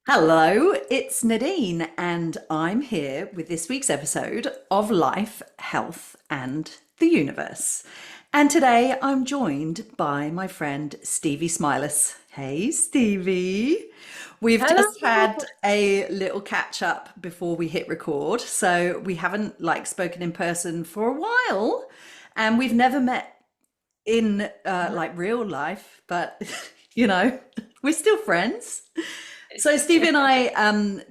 Hello, it's Nadine, and I'm here with this week's episode of Life, Health, and the Universe. And today I'm joined by my friend Stevie Smilas. Hey, Stevie. We've Hello. just had a little catch up before we hit record, so we haven't spoken in person for a while, and we've never met in real life, but you know, we're still friends. So Stevie and I,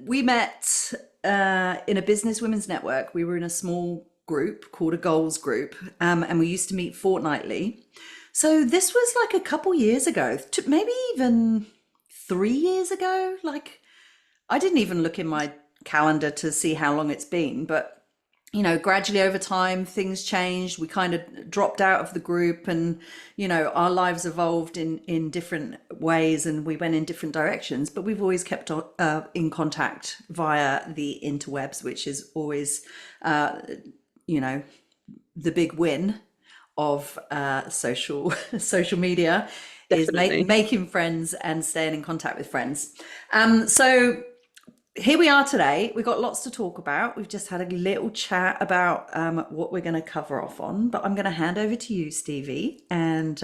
we met in a business women's network. We were in a small group called a goals group, and we used to meet fortnightly. So this was like a couple years ago, maybe even 3 years ago. Like I didn't even look in my calendar to see how long it's been, but gradually over time, things changed. We kind of dropped out of the group and, our lives evolved in different ways and we went in different directions. But we've always kept in contact via the interwebs, which is always, you know, the big win of social social media is Definitely. making friends and staying in contact with friends. So here we are today. We've got lots to talk about. We've just had a little chat about what we're going to cover off on, but I'm going to hand over to you, Stevie. And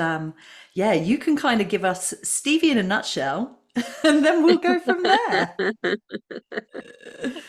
yeah, you can kind of give us Stevie in a nutshell, and then we'll go from there.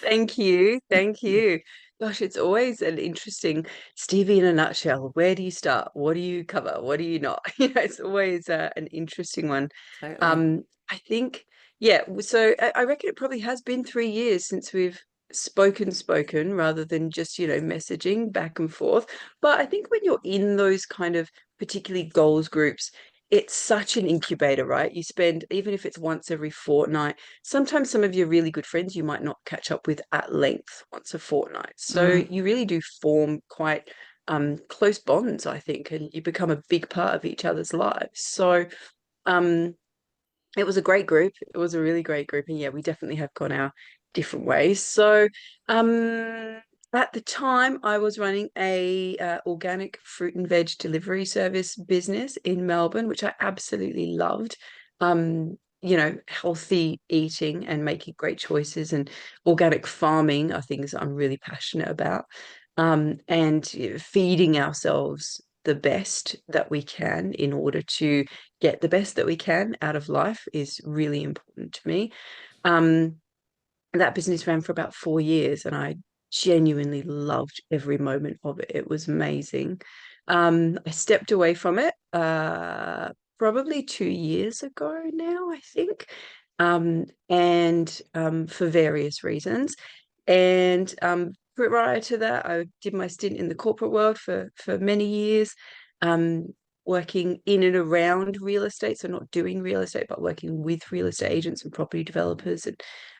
Thank you. Thank you. Gosh, it's always an interesting Stevie in a nutshell. Where do you start? What do you cover? What do you not? It's always an interesting one. Totally. I think, yeah, so I reckon it probably has been 3 years since we've spoken rather than just, messaging back and forth. But I think when you're in those kind of particularly goals groups, it's such an incubator, right? You spend, even if it's once every fortnight, sometimes some of your really good friends you might not catch up with at length once a fortnight. So Mm. you really do form quite close bonds, I think, and you become a big part of each other's lives. So um, it was a great group. It was a really great group. And yeah, we definitely have gone our different ways. So um, at the time, I was running a organic fruit and veg delivery service business in Melbourne, which I absolutely loved. Healthy eating and making great choices and organic farming are things I'm really passionate about. And feeding ourselves the best that we can in order to get the best that we can out of life is really important to me. Um, that business ran for about 4 years and I genuinely loved every moment of it. It was amazing. I stepped away from it probably 2 years ago now, I think, and for various reasons. And prior to that, I did my stint in the corporate world for many years, um, working in and around real estate. So not doing real estate, but working with real estate agents and property developers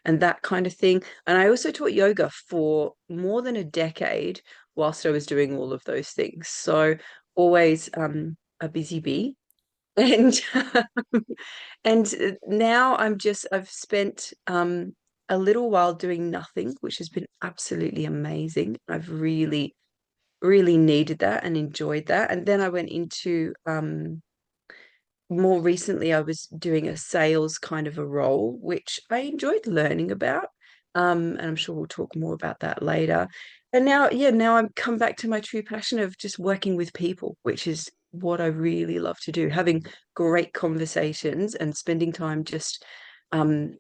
and that kind of thing. And I also taught yoga for more than a decade whilst I was doing all of those things. So always a busy bee. And and now I've spent a little while doing nothing, which has been absolutely amazing. I've really, really needed that and enjoyed that. And then I went into more recently, I was doing a sales kind of a role, which I enjoyed learning about. And I'm sure we'll talk more about that later. And now, yeah, now I'm come back to my true passion of just working with people, which is what I really love to do, having great conversations and spending time just um,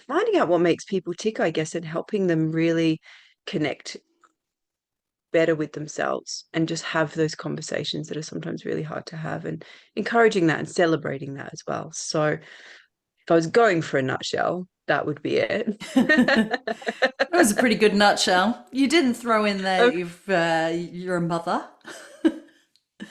finding out what makes people tick, I guess, and helping them really connect better with themselves and just have those conversations that are sometimes really hard to have and encouraging that and celebrating that as well. So if I was going for a nutshell, that would be it. That was a pretty good nutshell. You didn't throw in there that Okay. you're a mother, mum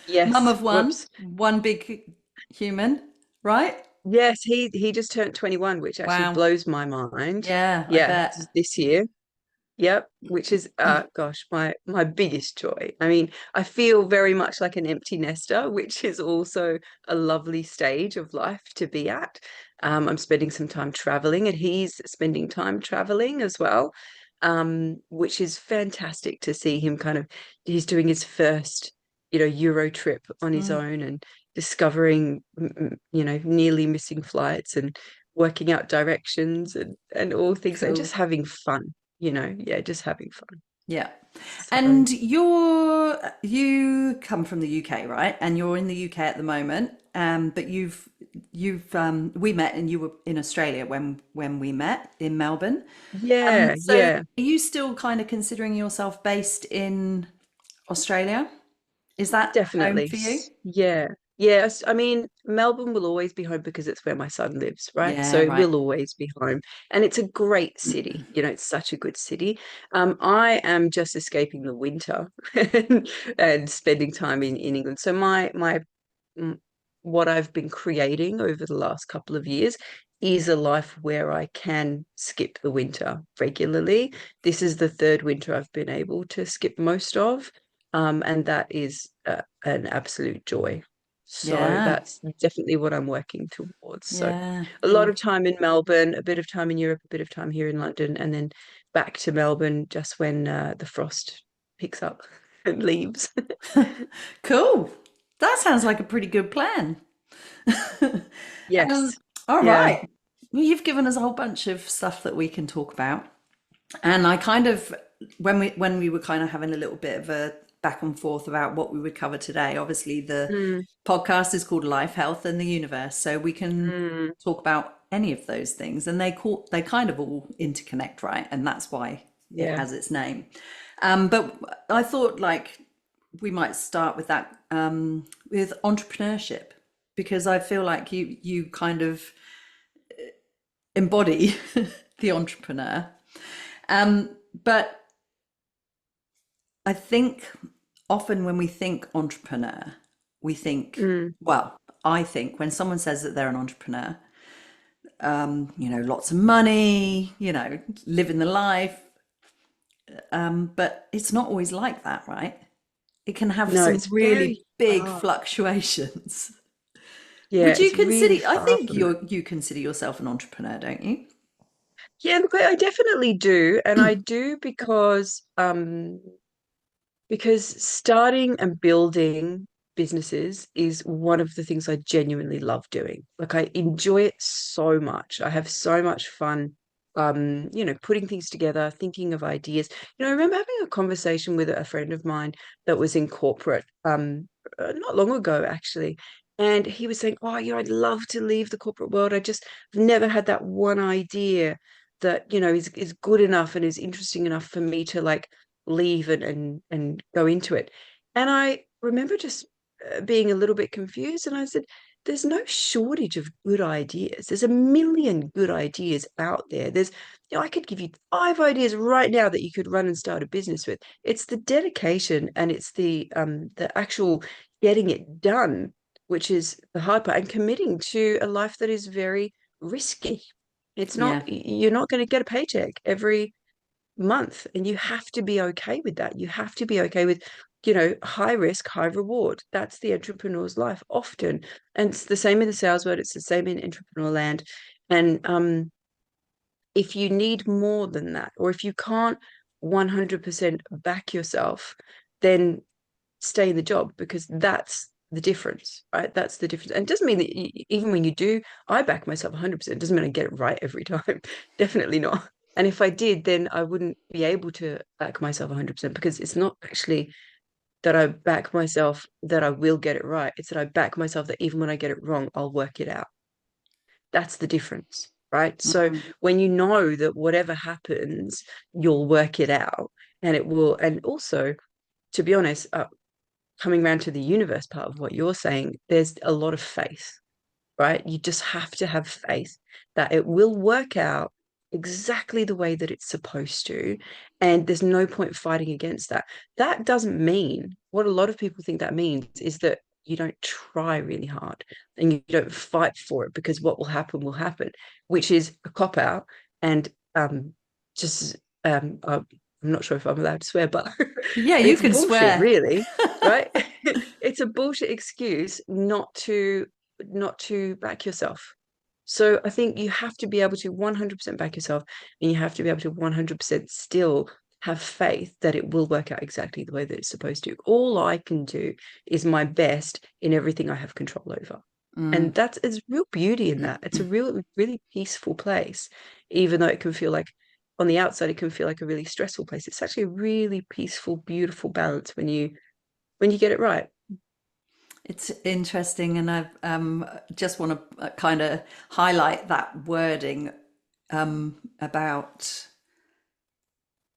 Yes. of Whoops. one big human, right? Yes, he just turned 21, which actually Wow. blows my mind. Yeah, I Yeah, bet. this year. Yep, which is gosh, my biggest joy. I mean, I feel very much like an empty nester, which is also a lovely stage of life to be at. I'm spending some time traveling, and he's spending time traveling as well, which is fantastic to see him kind of. He's doing his first, Euro trip on his Mm. own and discovering, nearly missing flights and working out directions and all things and Cool. just having fun, yeah, just having fun. Yeah. So And you come from the UK, right? And you're in the UK at the moment. But you've we met and you were in Australia when we met in Melbourne. yeah, So yeah. are you still kind of considering yourself based in Australia? Is that home Definitely. for you? Yeah. Yes. I mean, Melbourne will always be home because it's where my son lives, right? So Yeah, it right. will always be home. And it's a great city. It's such a good city. I am just escaping the winter and spending time in England. So my mm, what I've been creating over the last couple of years is a life where I can skip the winter regularly. This is the third winter I've been able to skip most of. And that is an absolute joy. So Yeah. that's definitely what I'm working towards. So Yeah. a lot Cool. of time in Melbourne, a bit of time in Europe, a bit of time here in London, and then back to Melbourne just when the frost picks up and leaves. Cool. That sounds like a pretty good plan. Um, Yes. all Yeah. right. Well, you've given us a whole bunch of stuff that we can talk about. And I kind of when we were kind of having a little bit of a back and forth about what we would cover today, obviously the Mm, podcast is called Life, Health, and the Universe. So we can mm, talk about any of those things and they kind of all interconnect, right? And that's why it yeah. has its name. But I thought like we might start with that with entrepreneurship because I feel like you kind of embody the entrepreneur. But I think often when we think entrepreneur, we think, Mm, well, I think when someone says that they're an entrepreneur, lots of money, living the life. But it's not always like that, right? It can have no, some it's really very big far. fluctuations. Yeah, Would you it's really consider, I far think from that. you consider yourself an entrepreneur, don't you? Yeah, look, I definitely do, and I do because starting and building businesses is one of the things I genuinely love doing. Like I enjoy it so much. I have so much fun putting things together, thinking of ideas. I remember having a conversation with a friend of mine that was in corporate not long ago actually. And he was saying, "Oh, I'd love to leave the corporate world. I just have never had that one idea that, is good enough and is interesting enough for me to like leave and go into it." And I remember just being a little bit confused, and I said, "There's no shortage of good ideas. There's a million good ideas out there. I could give you 5 ideas right now that you could run and start a business with. It's the dedication and it's the actual getting it done, which is the hard part, and committing to a life that is very risky. It's not, Yeah, you're not going to get a paycheck every month, and you have to be okay with that. You have to be okay with high risk, high reward. That's the entrepreneur's life often, and it's the same in the sales world, it's the same in entrepreneur land. And if you need more than that, or if you can't 100% back yourself, then stay in the job, because that's the difference, right? That's the difference. And it doesn't mean that even when you do, I back myself 100%. It doesn't mean I get it right every time. Definitely not. And if I did, then I wouldn't be able to back myself 100%, because it's not actually that I back myself that I will get it right. It's that I back myself that even when I get it wrong, I'll work it out. That's the difference, right? So when you know that whatever happens, you'll work it out, and it will. And also, to be honest, coming around to the universe part of what you're saying, there's a lot of faith, right? You just have to have faith that it will work out exactly the way that it's supposed to. And there's no point fighting against that. That doesn't mean, what a lot of people think that means is that you don't try really hard and you don't fight for it, because what will happen, which is a cop out. And just I'm not sure if I'm allowed to swear, but yeah, you it's can bullshit, swear. really, right? It's a bullshit excuse not to back yourself. So I think you have to be able to 100% back yourself, and you have to be able to 100% still have faith that it will work out exactly the way that it's supposed to. All I can do is my best in everything I have control over. And there's real beauty in that. It's a really peaceful place, even though it can feel like on the outside it can feel like a really stressful place. It's actually a really peaceful, beautiful balance when you get it right. It's interesting, and I just want to kind of highlight that wording about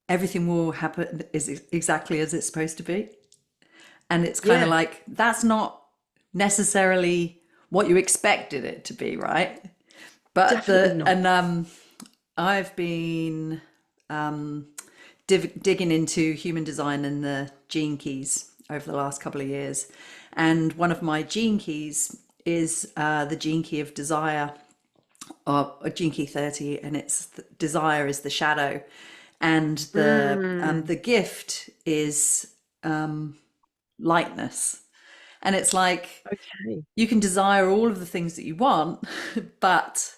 everything will happen is exactly as it's supposed to be. And it's kind of Yeah, like, that's not necessarily what you expected it to be, right? But definitely not. I've been digging into human design and the gene keys over the last couple of years. And one of my gene keys is the gene key of desire, or a gene key 30, and it's desire is the shadow, and Mm, the gift is lightness. And it's like okay. you can desire all of the things that you want, but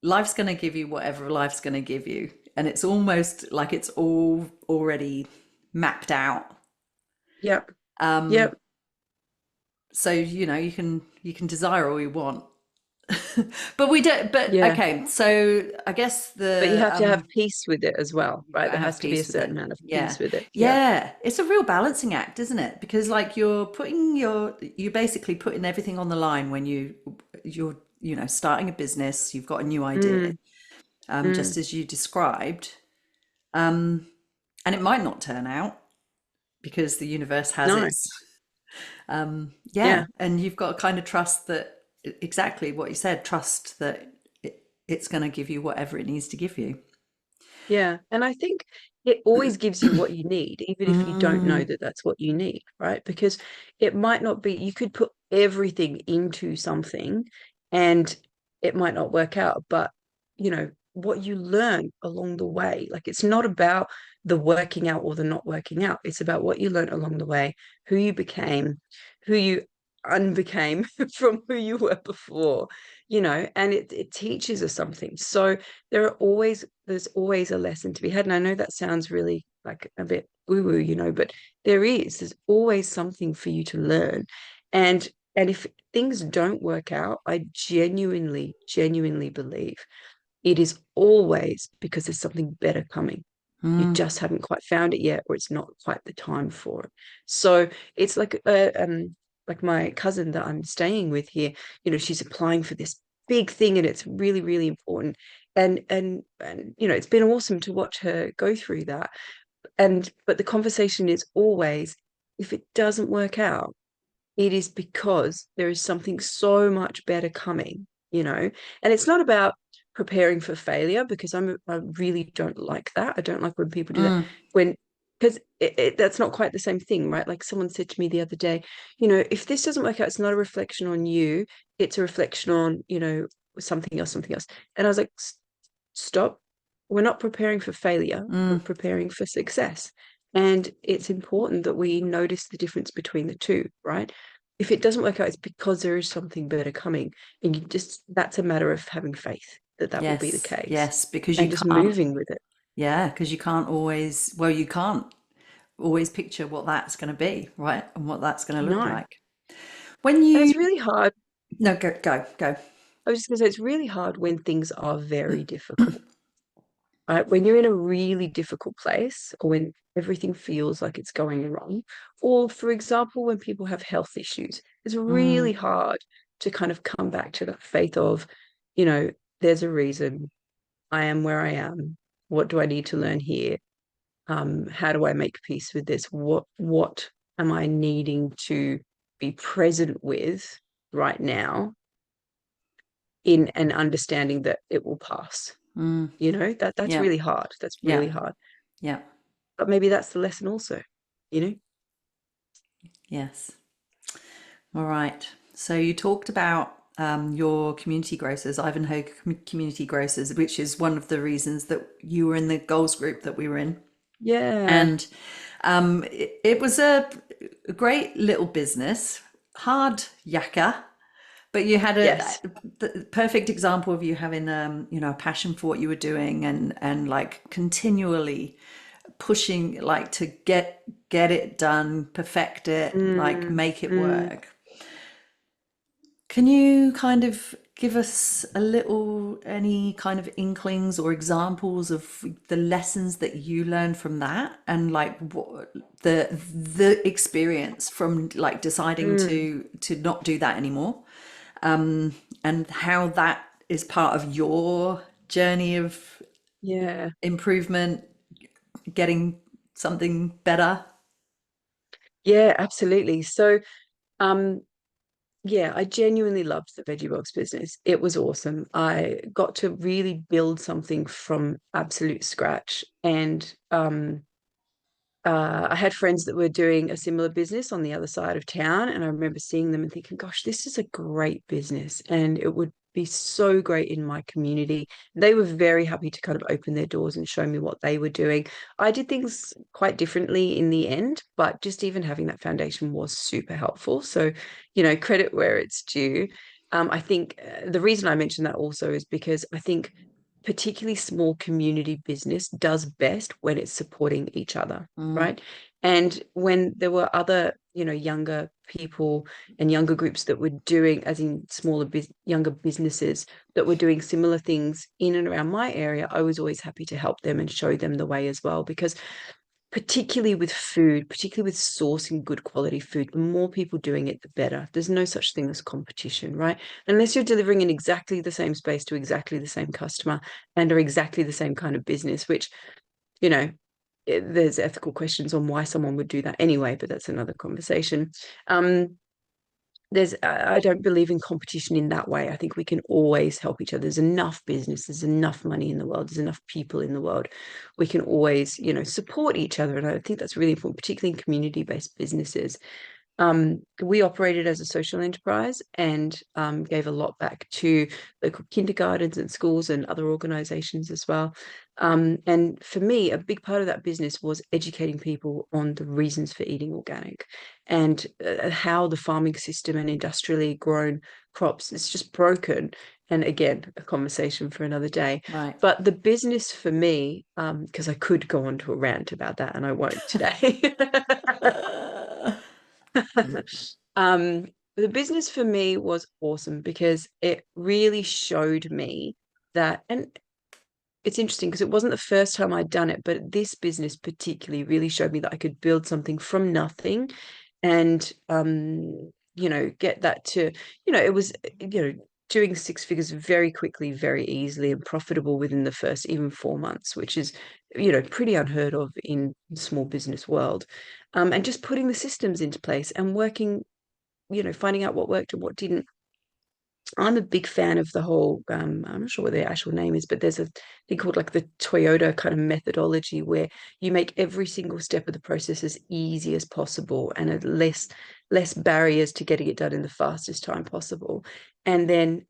life's going to give you whatever life's going to give you. And it's almost like it's all already mapped out. Yep. Yep. So, you can desire all you want. But we don't, but Yeah. okay. So I guess But you have to have peace with it as well, you've right? got to There has have to be a peace with certain it. amount of Yeah. peace with it. Yeah. Yeah. It's a real balancing act, isn't it? Because like you're basically putting everything on the line when you're, starting a business, you've got a new idea, Mm, just mm. as you described. And it might not turn out because the universe has No. its, yeah. Yeah. And you've got to kind of trust that, exactly what you said, trust that it's going to give you whatever it needs to give you. Yeah. And I think it always gives you what you need, even if you don't know Mm, that that's what you need, right? Because it might not be, you could put everything into something and it might not work out, but what you learn along the way, like it's not about the working out or the not working out. It's about what you learned along the way, who you became, who you unbecame from who you were before, and it teaches us something. So there's always a lesson to be had. And I know that sounds really like a bit woo-woo, but there's always something for you to learn. And if things don't work out, I genuinely, genuinely believe it is always because there's something better coming. You mm, just haven't quite found it yet, or it's not quite the time for it. So it's like my cousin that I'm staying with here, she's applying for this big thing and it's really, really important. And it's been awesome to watch her go through that. But the conversation is always, if it doesn't work out, it is because there is something so much better coming. And it's not about preparing for failure, because I really don't like that. I don't like when people do that. mm, When Because that's not quite the same thing, right? Like someone said to me the other day, if this doesn't work out, it's not a reflection on you, it's a reflection on, something else, something else. And I was like, stop. We're not preparing for failure, we're mm. preparing for success. And it's important that we notice the difference between the two, right? If it doesn't work out, it's because there is something better coming. And that's a matter of having faith that that will be the Yes, case yes, because you and just can't, moving with it. yeah, because you can't always, well, you can't always picture what that's going to be, right? And what that's going to look No. like. When And you, it's really hard. no, go, go, go. I was just going to say, it's really hard when things are very difficult. Right? When you're in a really difficult place, or when everything feels like it's going wrong, or for example, when people have health issues, it's really Mm, hard to kind of come back to that faith of, you know, there's a reason I am where I am. What do I need to learn here? How do I make peace with this? What am I needing to be present with right now, in an understanding that it will pass? mm, That's yeah, really hard. That's yeah, really hard. yeah, But maybe that's the lesson also, you know? yes. All right. So you talked about your community grocers, Ivanhoe Community Grocers, which is one of the reasons that you were in the goals group that we were in. Yeah. And it was a great little business, hard yakka, but you had Yes. the perfect example of you having a passion for what you were doing, and like continually pushing, like to get it done, perfect it, like Mm, make it mm. work. Can you kind of give us a little, any kind of inklings or examples of the lessons that you learned from that, and like what the experience from like deciding Mm, to not do that anymore, and how that is part of your journey of yeah. improvement, getting something better? Yeah, absolutely. So, um, yeah, I genuinely loved the Veggie Box business. It was awesome. I got to really build something from absolute scratch. And I had friends that were doing a similar business on the other side of town, and I remember seeing them and thinking, gosh, this is a great business, and it would be so great in my community. They were very happy to kind of open their doors and show me what they were doing. I did things quite differently in the end, but just even having that foundation was super helpful. So, credit where it's due. I think the reason I mention that also is because I think particularly small community business does best when it's supporting each other, Mm, right? And when there were other, younger people and younger groups that were doing, as in younger businesses that were doing similar things in and around my area, I was always happy to help them and show them the way as well. Because particularly with food, particularly with sourcing good quality food, the more people doing it, the better. There's no such thing as competition, right? Unless you're delivering in exactly the same space to exactly the same customer and are exactly the same kind of business, which, you know, there's ethical questions on why someone would do that anyway, but that's another conversation. Um, I don't believe in competition in that way. I think we can always help each other. There's enough business, there's enough money in the world, there's enough people in the world. We can always, support each other. And I think that's really important, particularly in community-based businesses. We operated as a social enterprise and gave a lot back to local kindergartens and schools and other organizations as well. And for me, a big part of that business was educating people on the reasons for eating organic and how the farming system and industrially grown crops is just broken. And again, a conversation for another day. right. But the business for me, because I could go on to a rant about that and I won't today. um, the business for me was awesome because it really showed me that, and it's interesting because it wasn't the first time I'd done it, but this business particularly really showed me that I could build something from nothing and get that to, it was, doing six figures very quickly, very easily and profitable within the first even 4 months, which is, pretty unheard of in the small business world. And just putting the systems into place and working, finding out what worked and what didn't. I'm a big fan of the whole, I'm not sure what the actual name is, but there's a thing called like the Toyota kind of methodology where you make every single step of the process as easy as possible and at less barriers to getting it done in the fastest time possible. And then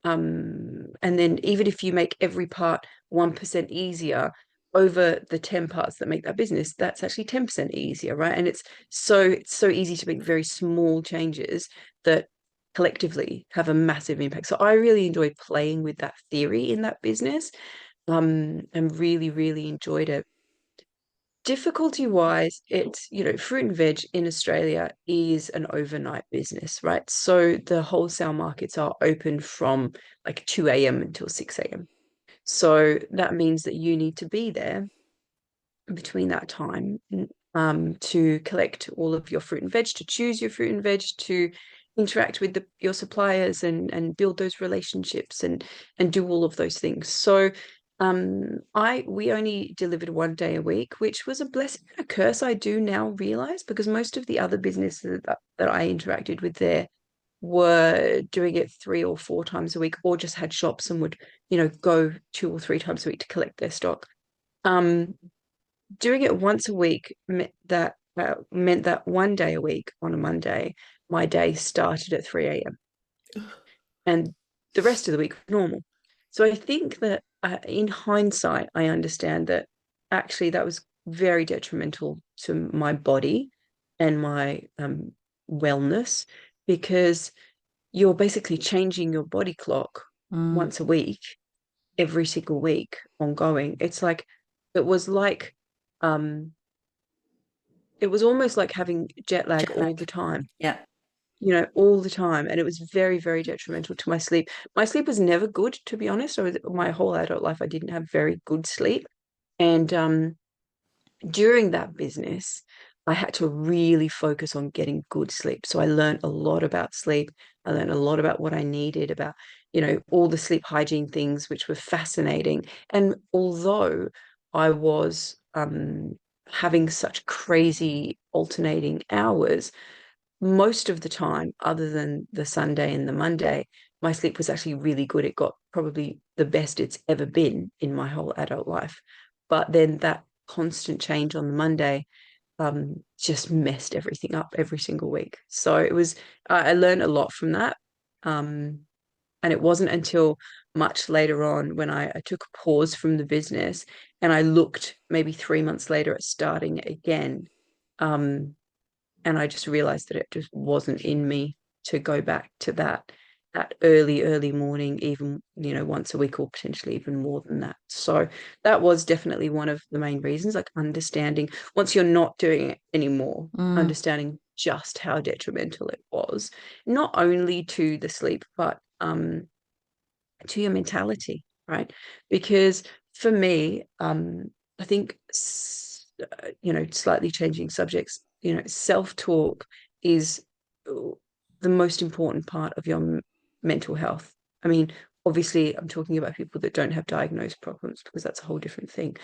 even if you make every part 1% easier over the 10 parts that make that business, that's actually 10% easier, right? And it's so easy to make very small changes that collectively have a massive impact. So I really enjoyed playing with that theory in that business, and really, really enjoyed it. Difficulty wise, it's, fruit and veg in Australia is an overnight business, right? So the wholesale markets are open from like 2 a.m. until 6 a.m. So that means that you need to be there between that time, to collect all of your fruit and veg, to choose your fruit and veg, to interact with your suppliers and build those relationships and do all of those things. So we only delivered 1 day a week, which was a blessing and a curse, I do now realize, because most of the other businesses that I interacted with there were doing it 3 or 4 times a week, or just had shops and would, go 2 or 3 times a week to collect their stock. Um, Doing it once a week meant that 1 day a week on a Monday, my day started at 3 a.m. and the rest of the week was normal. So I think that in hindsight, I understand that actually that was very detrimental to my body and my wellness, because you're basically changing your body clock Mm, once a week, every single week, ongoing. It was like um it was almost like having jet lag jet all lag. the time. Yeah. all the time. And it was very, very detrimental to my sleep. My sleep was never good, to be honest. My whole adult life, I didn't have very good sleep. And during that business, I had to really focus on getting good sleep. So I learned a lot about sleep. I learned a lot about what I needed, about, all the sleep hygiene things, which were fascinating. And although I was having such crazy alternating hours, most of the time, other than the Sunday and the Monday, my sleep was actually really good. It got probably the best it's ever been in my whole adult life. But then that constant change on the Monday just messed everything up every single week. So it was, I learned a lot from that. Um, and it wasn't until much later on when I took a pause from the business and I looked maybe 3 months later at starting again. Um, and I just realized that it just wasn't in me to go back to that early morning, even once a week, or potentially even more than that. So that was definitely one of the main reasons, like understanding, once you're not doing it anymore, Mm. understanding just how detrimental it was, not only to the sleep, but to your mentality, right? Because for me, I think, slightly changing subjects, self-talk is the most important part of your mental health. I mean, obviously, I'm talking about people that don't have diagnosed problems, because that's a whole different thing.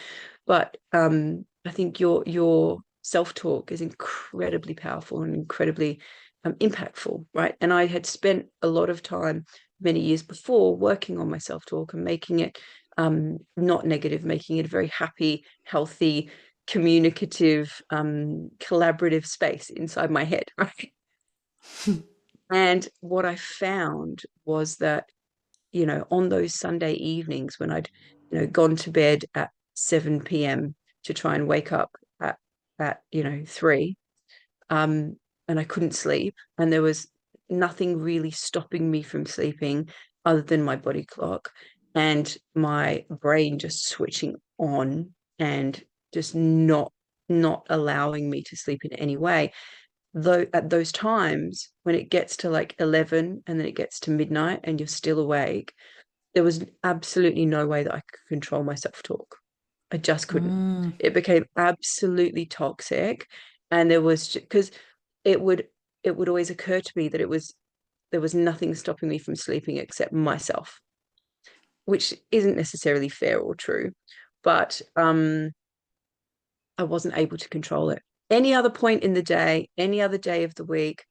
But I think your self-talk is incredibly powerful and incredibly impactful, right? And I had spent a lot of time many years before working on my self-talk and making it not negative, making it a very happy, healthy, communicative, collaborative space inside my head, right? And what I found was that, on those Sunday evenings when I'd, gone to bed at 7 p.m. to try and wake up at 3, um, and I couldn't sleep, and there was nothing really stopping me from sleeping other than my body clock and my brain just switching on and just not allowing me to sleep in any way. Though at those times when it gets to like 11 and then it gets to midnight and you're still awake, there was absolutely no way that I could control my self-talk. I just couldn't. Mm. It became absolutely toxic. And there was, because it would it would always occur to me that there was nothing stopping me from sleeping except myself, which isn't necessarily fair or true, but I wasn't able to control it. Any other point in the day, any other day of the week,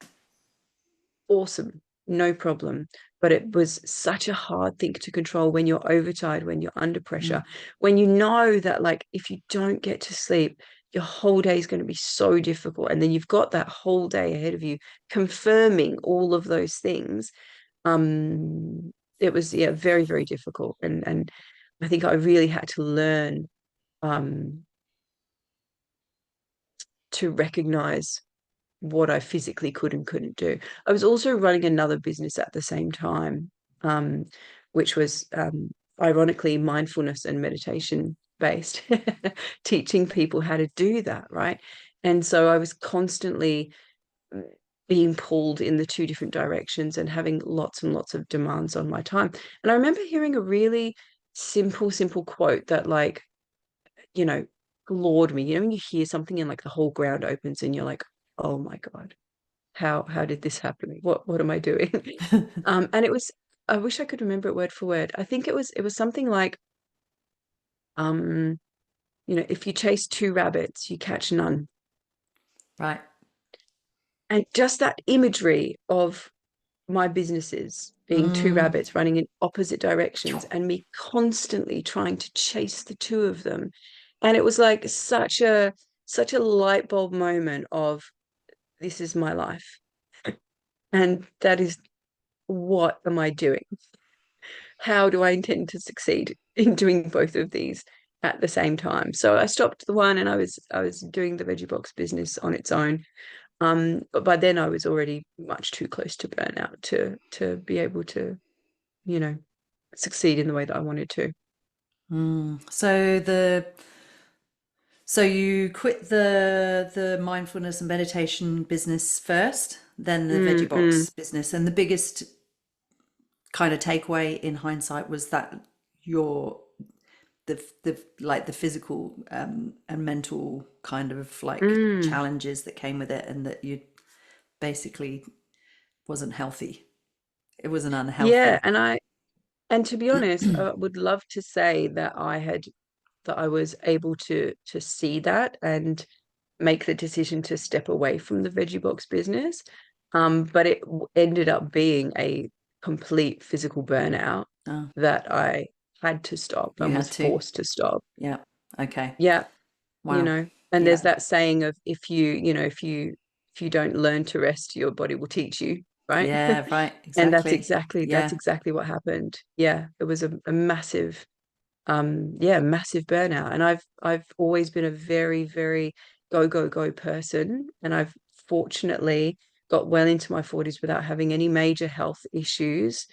awesome, no problem. But it was such a hard thing to control when you're overtired, when you're under Mm. pressure, when you know that, like, if you don't get to sleep, your whole day is going to be so difficult. And then you've got that whole day ahead of you confirming all of those things. It was, yeah, very, very difficult. And I think I really had to learn um to recognize what I physically could and couldn't do. I was also running another business at the same time, um, which was ironically mindfulness and meditation based, teaching people how to do that, right? And so I was constantly being pulled in the two different directions and having lots and lots of demands on my time. And I remember hearing a really simple quote that, like, you know, floored me. When you hear something and like the whole ground opens and you're like, oh my God, how did this happen? What am I doing? And it was, I wish I could remember it word for word. I think it was something like, um, if you chase two rabbits, you catch none. Right. And just that imagery of my businesses being two Mm. rabbits running in opposite directions and me constantly trying to chase the two of them. And it was like such a light bulb moment of, this is my life. And that is, what am I doing? How do I intend to succeed in doing both of these at the same time? So I stopped the one and I was doing the veggie box business on its own. But by then I was already much too close to burnout to be able to, you know, succeed in the way that I wanted to. Mm. So you quit the mindfulness and meditation business first, than the veggie Mm, mm, box business. And the biggest kind of takeaway in hindsight was that your the like the physical and mental kind of like mm. challenges that came with it, and that you basically wasn't healthy. It was an Yeah, unhealthy. and to be honest, I would love to say that I was able to see that and make the decision to step away from the veggie box business. But ended up being a complete physical burnout Oh, that I had to stop you and was had to. forced to stop. Yeah. Okay. Yeah, Wow. and there's Yeah. that saying of if you don't learn to rest, your body will teach you, right? Yeah, right. And Exactly. that's Yeah. exactly what happened. Yeah, it was a massive massive burnout. And I've always been a very, very go, go, go person. And I've fortunately got well into my 40s without having any major health issues.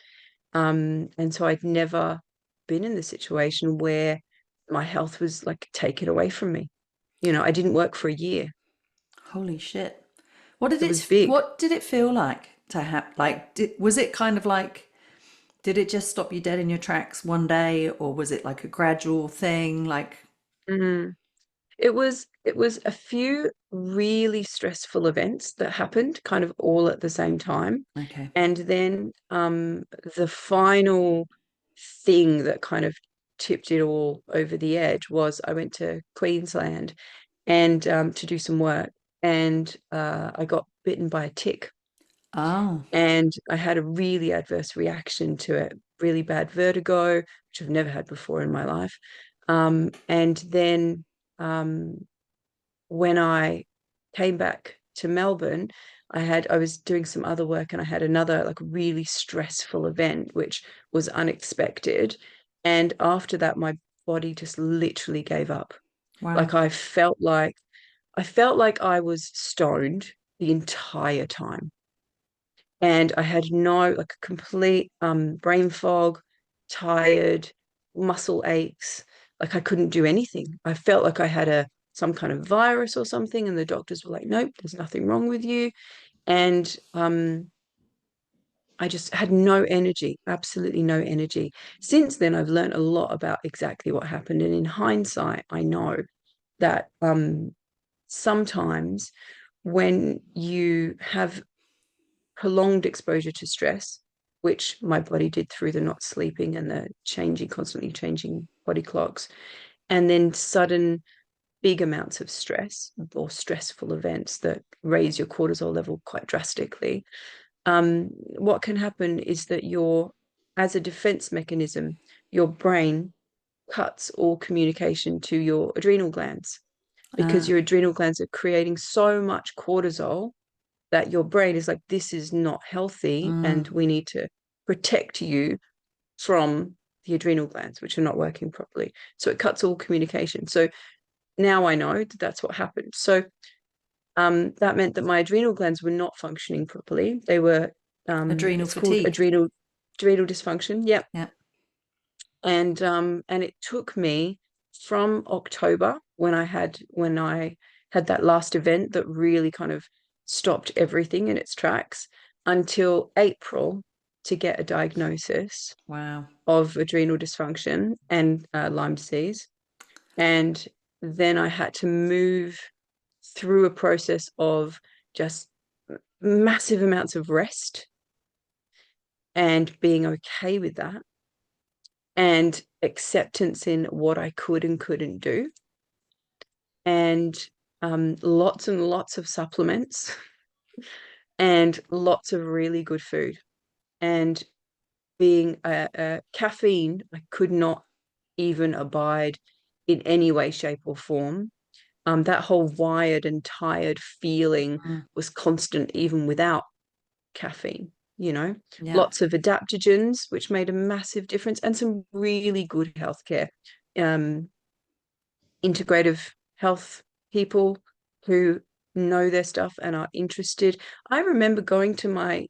And so I'd never been in the situation where my health was like taken away from me. I didn't work for a year. Holy shit. It was big. What did it feel like to have like was it kind of like, did it just stop you dead in your tracks one day, or was it like a gradual thing? Like, Mm. It was a few really stressful events that happened kind of all at the same time. okay. And then the final thing that kind of tipped it all over the edge was I went to Queensland and to do some work, and I got bitten by a tick, Oh, and I had a really adverse reaction to it, really bad vertigo, which I've never had before in my life. And then um, when I came back to Melbourne, I was doing some other work and I had another like really stressful event, which was unexpected. And after that, my body just literally gave up. wow. Like I felt like I was stoned the entire time. And I had no like complete brain fog, tired, muscle aches. Like I couldn't do anything. I felt like I had a some kind of virus or something, and the doctors were like, "Nope, there's nothing wrong with you." And I just had no energy, absolutely no energy. Since then, I've learned a lot about exactly what happened, and in hindsight, I know that sometimes when you have prolonged exposure to stress, which my body did through the not sleeping and the constantly changing body clocks, and then sudden big amounts of stress or stressful events that raise your cortisol level quite drastically. What can happen is that as a defense mechanism, your brain cuts all communication to your adrenal glands because Ah, your adrenal glands are creating so much cortisol that your brain is like, this is not healthy, mm, and we need to protect you from the adrenal glands, which are not working properly. So it cuts all communication. So now I know that that's what happened. So that meant that my adrenal glands were not functioning properly. They were, adrenal it's called fatigue. adrenal dysfunction. Yep. Yeah. And it took me from October when I had that last event that really kind of stopped everything in its tracks until April to get a diagnosis Wow. of adrenal dysfunction and Lyme disease. And then I had to move through a process of just massive amounts of rest and being okay with that and acceptance in what I could and couldn't do, and lots and lots of supplements and lots of really good food. And being a caffeine, I could not even abide in any way, shape, or form. That whole wired and tired feeling Mm, was constant, even without caffeine, you know, yeah. lots of adaptogens, which made a massive difference, and some really good healthcare. Um, Integrative health people who know their stuff and are interested. I remember going to my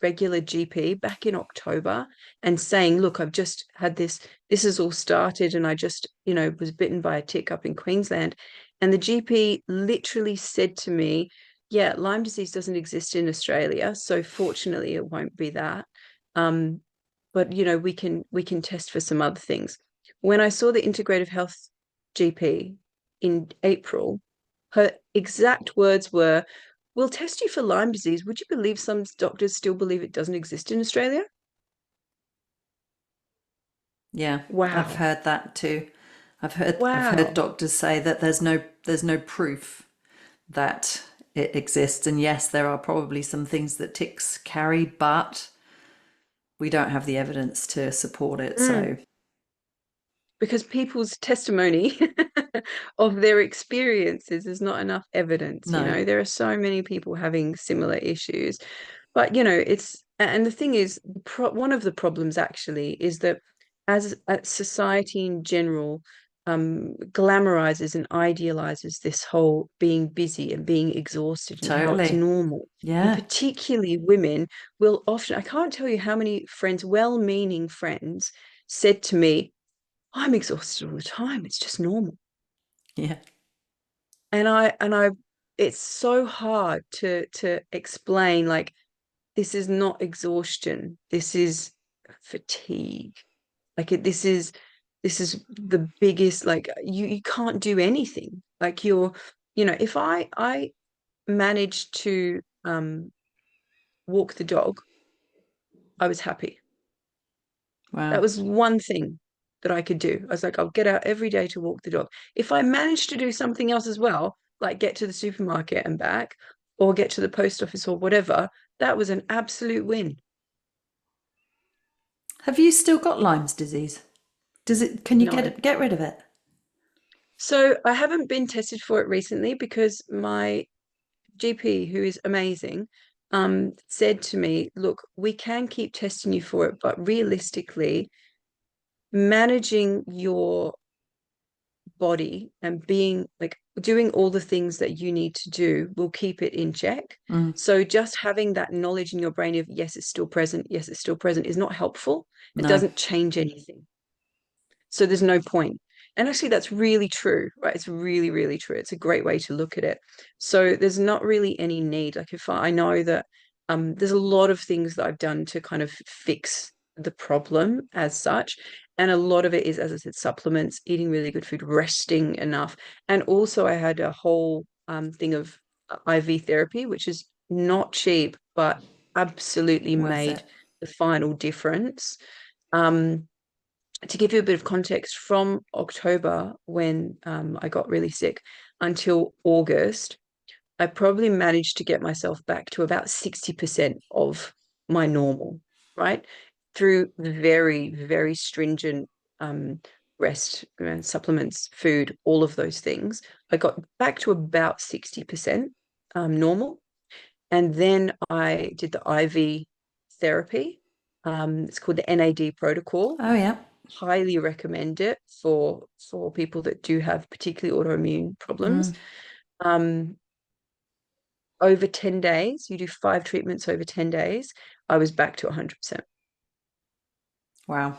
regular GP back in October and saying, look, I've just had this has all started, and I just, was bitten by a tick up in Queensland. And the GP literally said to me, yeah, Lyme disease doesn't exist in Australia, so fortunately it won't be that. Um, but we can test for some other things. When I saw the integrative health GP in April, her exact words were, "We'll test you for Lyme disease. Would you believe some doctors still believe it doesn't exist in Australia?" Yeah, I've Wow. heard that too. I've heard Wow. doctors say that there's no proof that it exists. And yes, there are probably some things that ticks carry, but we don't have the evidence to support it. Mm. So Because people's testimony of their experiences is not enough evidence. no, There are so many people having similar issues. But and the thing is, one of the problems actually is that as society in general glamorizes and idealizes this whole being busy and being exhausted and how it's totally. normal. And Yeah. particularly women will often, I can't tell you how many friends, well-meaning friends, said to me, "I'm exhausted all the time. It's just normal." Yeah. And I it's so hard to explain, like, this is not exhaustion. This is fatigue. Like this is the biggest, like, you can't do anything. Like, if I managed to walk the dog, I was happy. That Wow. was one thing that I could do. I was like, I'll get out every day to walk the dog. If I managed to do something else as well, like get to the supermarket and back, or get to the post office or whatever, that was an absolute win. Have you still got Lyme's disease? Can you No. get rid of it? So I haven't been tested for it recently because my GP, who is amazing, said to me, "Look, we can keep testing you for it, but realistically, managing your body and being like doing all the things that you need to do will keep it in check. Mm, So just having that knowledge in your brain of yes, it's still present, yes, it's still present is not helpful. It no. doesn't change anything. So there's no point." And actually, that's really true, right? It's really, really true. It's a great way to look at it. So there's not really any need. Like, if I know that there's a lot of things that I've done to kind of fix the problem as such. And a lot of it is, as I said, supplements, eating really good food, resting enough. And also I had a whole thing of IV therapy, which is not cheap, but absolutely Worth made it. the final difference. Um, to give you a bit of context, from October, when I got really sick, until August, I probably managed to get myself back to about 60% of my normal, right? Through very, very stringent um, rest, supplements, food, all of those things. I got back to about 60% normal. And then I did the IV therapy. It's called the NAD protocol. Oh yeah. Highly recommend it for people that do have particularly autoimmune problems. Mm, Um, Over 10 days, you do 5 treatments over 10 days, I was back to 100%. wow.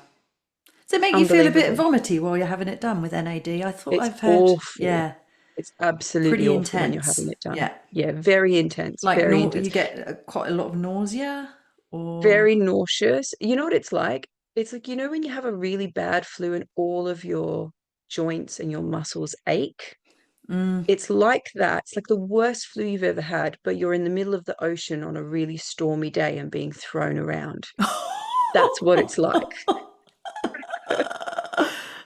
Does it make you feel a bit Unbelievable. vomity while you're having it done with NAD? I thought It's I've heard, awful. yeah, It's absolutely pretty awful when you're having intense. it done. Yeah. Yeah, very intense, Like very no, intense, you get quite a lot of nausea or very nauseous. You know what it's like? It's like, when you have a really bad flu and all of your joints and your muscles ache. mm. It's like that. It's like the worst flu you've ever had, but you're in the middle of the ocean on a really stormy day and being thrown around. That's what it's like.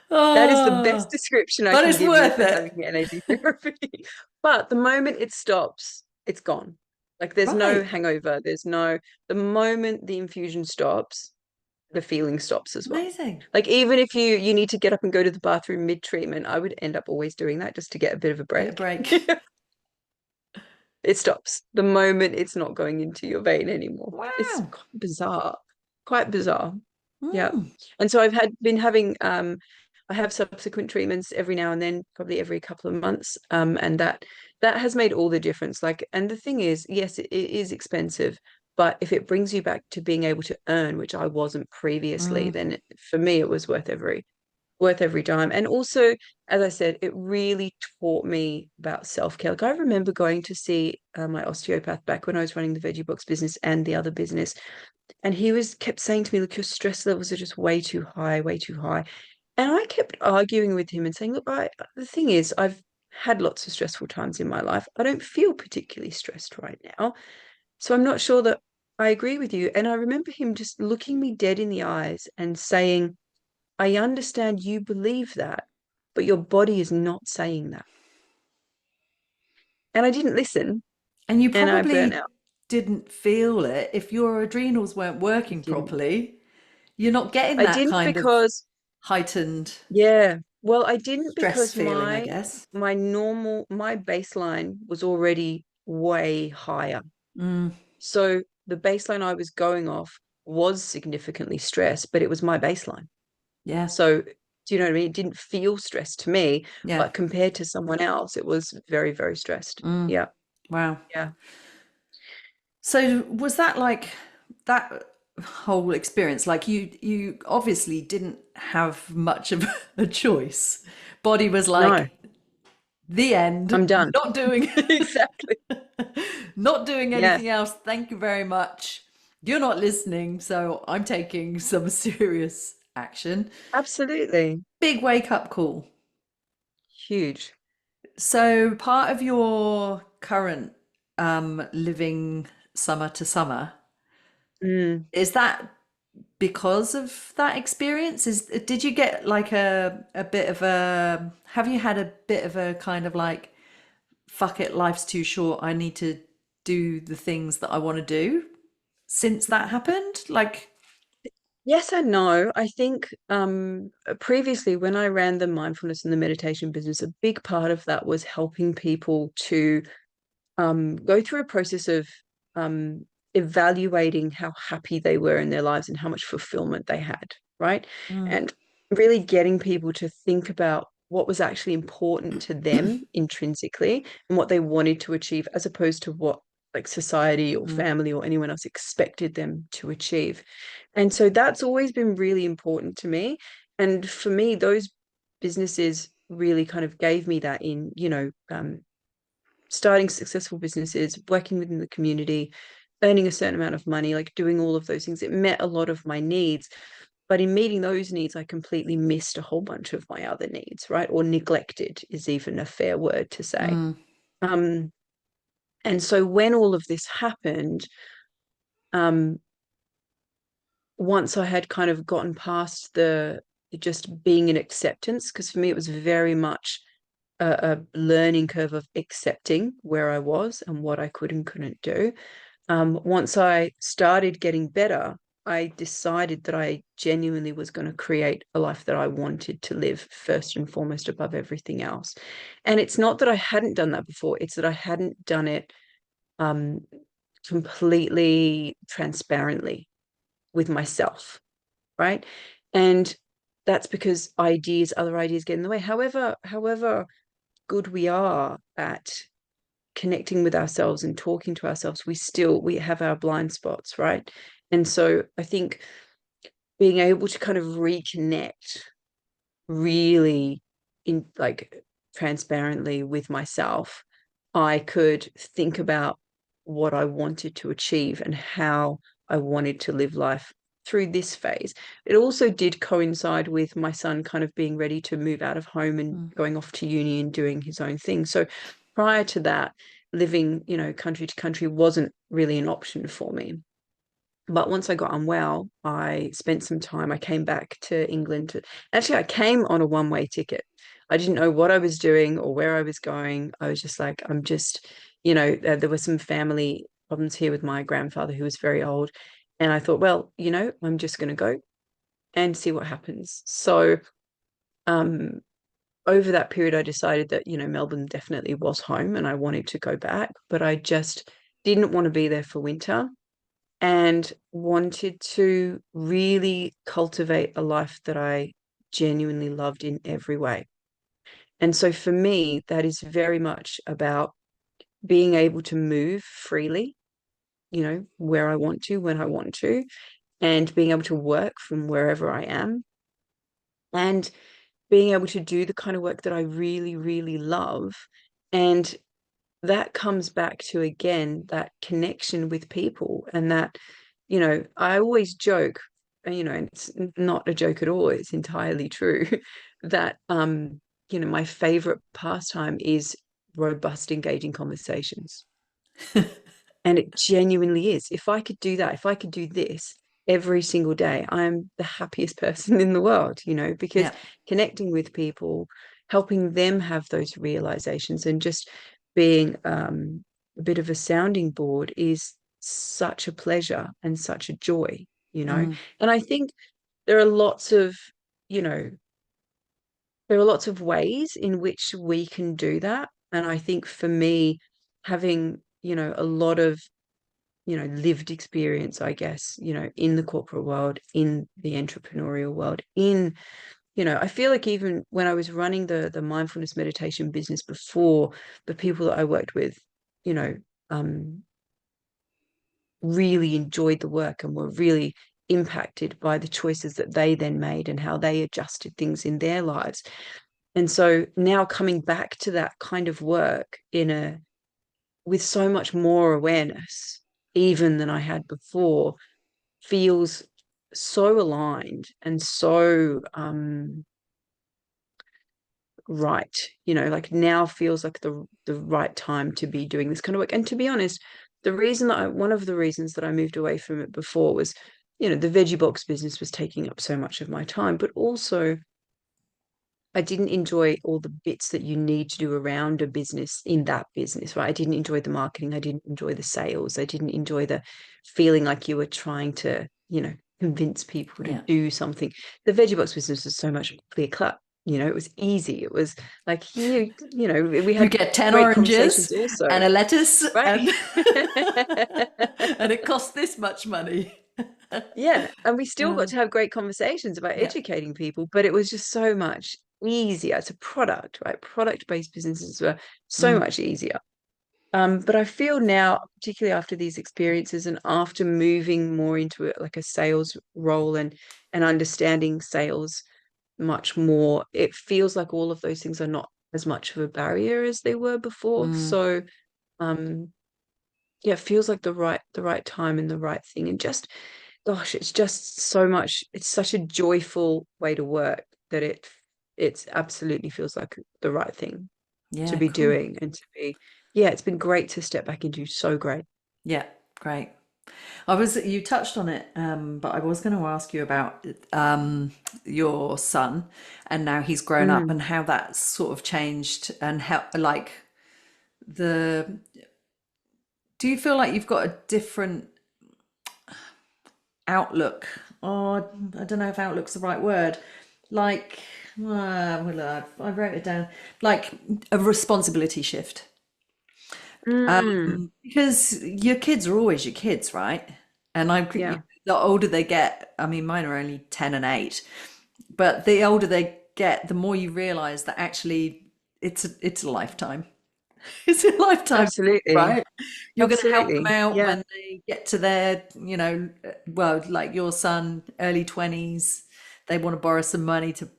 That is the best Oh, description I but can it's give you worth for having it. NAD therapy. But the moment it stops, it's gone. Like, there's no Right. hangover. The moment the infusion stops, the feeling stops as well. Amazing. Like, even if you need to get up and go to the bathroom mid-treatment, I would end up always doing that just to get a bit of a Bit of break. break. It stops the moment it's not going into your vein anymore. It's Wow. quite bizarre, quite bizarre. Yeah. Mm. And so I've had been having I have subsequent treatments every now and then, probably every couple of months. And that has made all the difference. Like, and the thing is, yes, it is expensive, but if it brings you back to being able to earn, which I wasn't previously, Mm. then for me it was worth worth every dime. And also, as I said, it really taught me about self-care. Like I remember going to see my osteopath back when I was running the veggie box business and the other business, and he was kept saying to me, "Look, your stress levels are just way too high, way too high." And I kept arguing with him and saying, "Look, the thing is, I've had lots of stressful times in my life. I don't feel particularly stressed right now. So I'm not sure that I agree with you." And I remember him just looking me dead in the eyes and saying, "I understand you believe that, but your body is not saying that." And I didn't listen, And you and I burnt probably out. didn't feel it if your adrenals weren't I working didn't. properly. You're not getting I that didn't kind of because, heightened yeah, well, I didn't stress because feeling, I guess. my baseline was already way higher. Mm, So the baseline I was going off was significantly stressed, but it was my baseline. yeah, So, do you know what I mean? It didn't feel stressed to me, yeah. but compared to someone else, it was very, very stressed. Mm, Yeah, wow. yeah. So was that like that whole experience? Like you obviously didn't have much of a choice. Body was No, like, the end, I'm done. not doing Exactly. not doing Yeah, anything else. Thank you very much. You're not listening, so I'm taking some serious action. absolutely. Big wake up call. Huge. So part of your current living summer to summer, Mm. is that because of that experience? Is did you get like a bit of a, have you had a bit of a kind of like, fuck it, life's too short, I need to do the things that I want to do since that happened? Like, Yes and no. I think previously when I ran the mindfulness and the meditation business, a big part of that was helping people to go through a process of um, evaluating how happy they were in their lives and how much fulfillment they had, right? mm, And really getting people to think about what was actually important to them intrinsically and what they wanted to achieve, as opposed to what like society or mm, family or anyone else expected them to achieve. And so that's always been really important to me. And for me, those businesses really kind of gave me that in, starting successful businesses, working within the community, earning a certain amount of money, like doing all of those things. It met a lot of my needs. But in meeting those needs, I completely missed a whole bunch of my other needs, right? Or neglected is even a fair word to say. mm, Um, and so when all of this happened, um, once I had kind of gotten past the just being in acceptance, because for me it was very much a learning curve of accepting where I was and what I could and couldn't do. Once I started getting better, I decided that I genuinely was going to create a life that I wanted to live first and foremost above everything else. And it's not that I hadn't done that before, it's that I hadn't done it um, completely transparently with myself, right? And that's because other ideas get in the way. However good we are at connecting with ourselves and talking to ourselves, we have our blind spots, right? And so I think being able to kind of reconnect really in like transparently with myself, I could think about what I wanted to achieve and how I wanted to live life through this phase. It also did coincide with my son kind of being ready to move out of home and mm, going off to uni and doing his own thing. So prior to that, living, country to country wasn't really an option for me. But once I got unwell, I spent some time. I came back to England. Actually, I came on a one-way ticket. I didn't know what I was doing or where I was going. I was just like, I'm just, there were some family problems here with my grandfather who was very old. And I thought, well, I'm just going to go and see what happens. So, um, over that period, I decided that, Melbourne definitely was home and I wanted to go back, but I just didn't want to be there for winter and wanted to really cultivate a life that I genuinely loved in every way. And so for me, that is very much about being able to move freely, where I want to, when I want to, and being able to work from wherever I am. And being able to do the kind of work that I really, really love. And that comes back to, again, that connection with people. And that, I always joke, and it's not a joke at all, it's entirely true, that, my favorite pastime is robust, engaging conversations. And it genuinely is. If I could do that, if I could do this every single day, I'm the happiest person in the world, because Yeah. connecting with people, helping them have those realizations, and just being a bit of a sounding board is such a pleasure and such a joy. Mm. And I think there are lots of, you know, there are lots of ways in which we can do that. And I think for me, having, a lot of lived experience, I guess, in the corporate world, in the entrepreneurial world, I feel like even when I was running the mindfulness meditation business before, the people that I worked with, you know, um, really enjoyed the work and were really impacted by the choices that they then made and how they adjusted things in their lives. And so now coming back to that kind of work with so much more awareness, even than I had before, feels so aligned and so right. Like now feels like the right time to be doing this kind of work. And to be honest, one of the reasons that I moved away from it before was, the veggie box business was taking up so much of my time, but also I didn't enjoy all the bits that you need to do around a business in that business, right? I didn't enjoy the marketing. I didn't enjoy the sales. I didn't enjoy the feeling like you were trying to, convince people to Yeah. do something. The veggie box business was so much clear cut. It was easy. It was like we You had get 10 great conversations oranges also, and a lettuce right? and and it costs this much money. Yeah, and we still got Uh, to have great conversations about yeah. educating people, but it was just so much easier. It's a product, right? Product-based businesses were so Mm, much easier. But I feel now, particularly after these experiences and after moving more into it, like a sales role and understanding sales much more, it feels like all of those things are not as much of a barrier as they were before. mm, So, um, yeah, it feels like the right time and the right thing. And just, gosh, it's just so much, it's such a joyful way to work that it's absolutely feels like the right thing to yeah, be cool. doing and to be, yeah, it's been great to step back into. So great. Yeah, great. You touched on it, but I was going to ask you about your son and now he's grown up Mm, and how that's sort of changed and how, like, the, do you feel like you've got a different outlook? Or I don't know if outlook's the right word. Like, I wrote it down. Like a responsibility shift. mm, Because your kids are always your kids, right? And yeah, the older they get, I mean, mine are only 10 and 8, but the older they get, the more you realize that actually it's a lifetime. It's a lifetime, absolutely. right? You're going to help them Absolutely. out Yeah. when they get to their, well, like your son, early 20s, they want to borrow some money to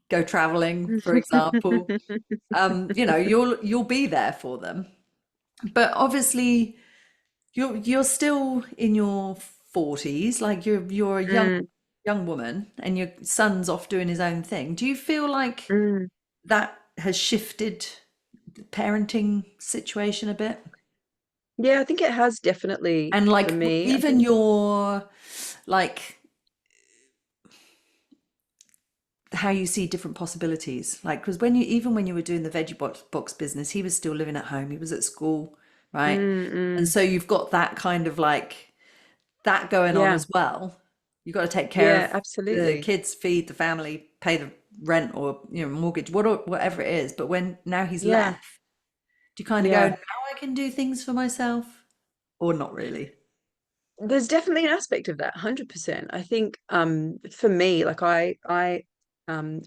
go traveling, for example. You'll be there for them. But obviously, you're still in your 40s, like you're a Mm, young woman, and your son's off doing his own thing. Do you feel like mm. that has shifted the parenting situation a bit? Yeah, I think it has definitely And for like me. I even think, your like how you see different possibilities. Like because when you were doing the veggie box business, he was still living at home. He was at school, right? mm, And mm. so you've got that kind of like that going on Yeah, as well. You've got to take care yeah, of the absolutely. kids, feed the family, pay the rent or mortgage, whatever it is. But when now he's Yeah, left, do you kind of go, yeah. now I can do things for myself, or not really? There's definitely an aspect of that, 100%. I think for me, like I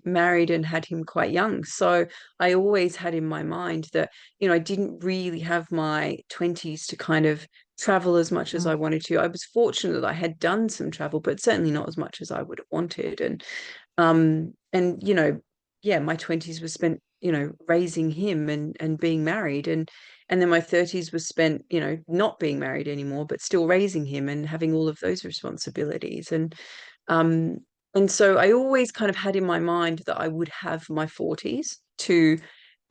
married and had him quite young. So I always had in my mind that, I didn't really have my 20s to kind of travel as much as Mm, I wanted to. I was fortunate that I had done some travel, but certainly not as much as I would have wanted. And yeah, my 20s was spent, raising him and being married, and then my 30s was spent, not being married anymore, but still raising him and having all of those responsibilities. Um and so I always kind of had in my mind that I would have my 40s to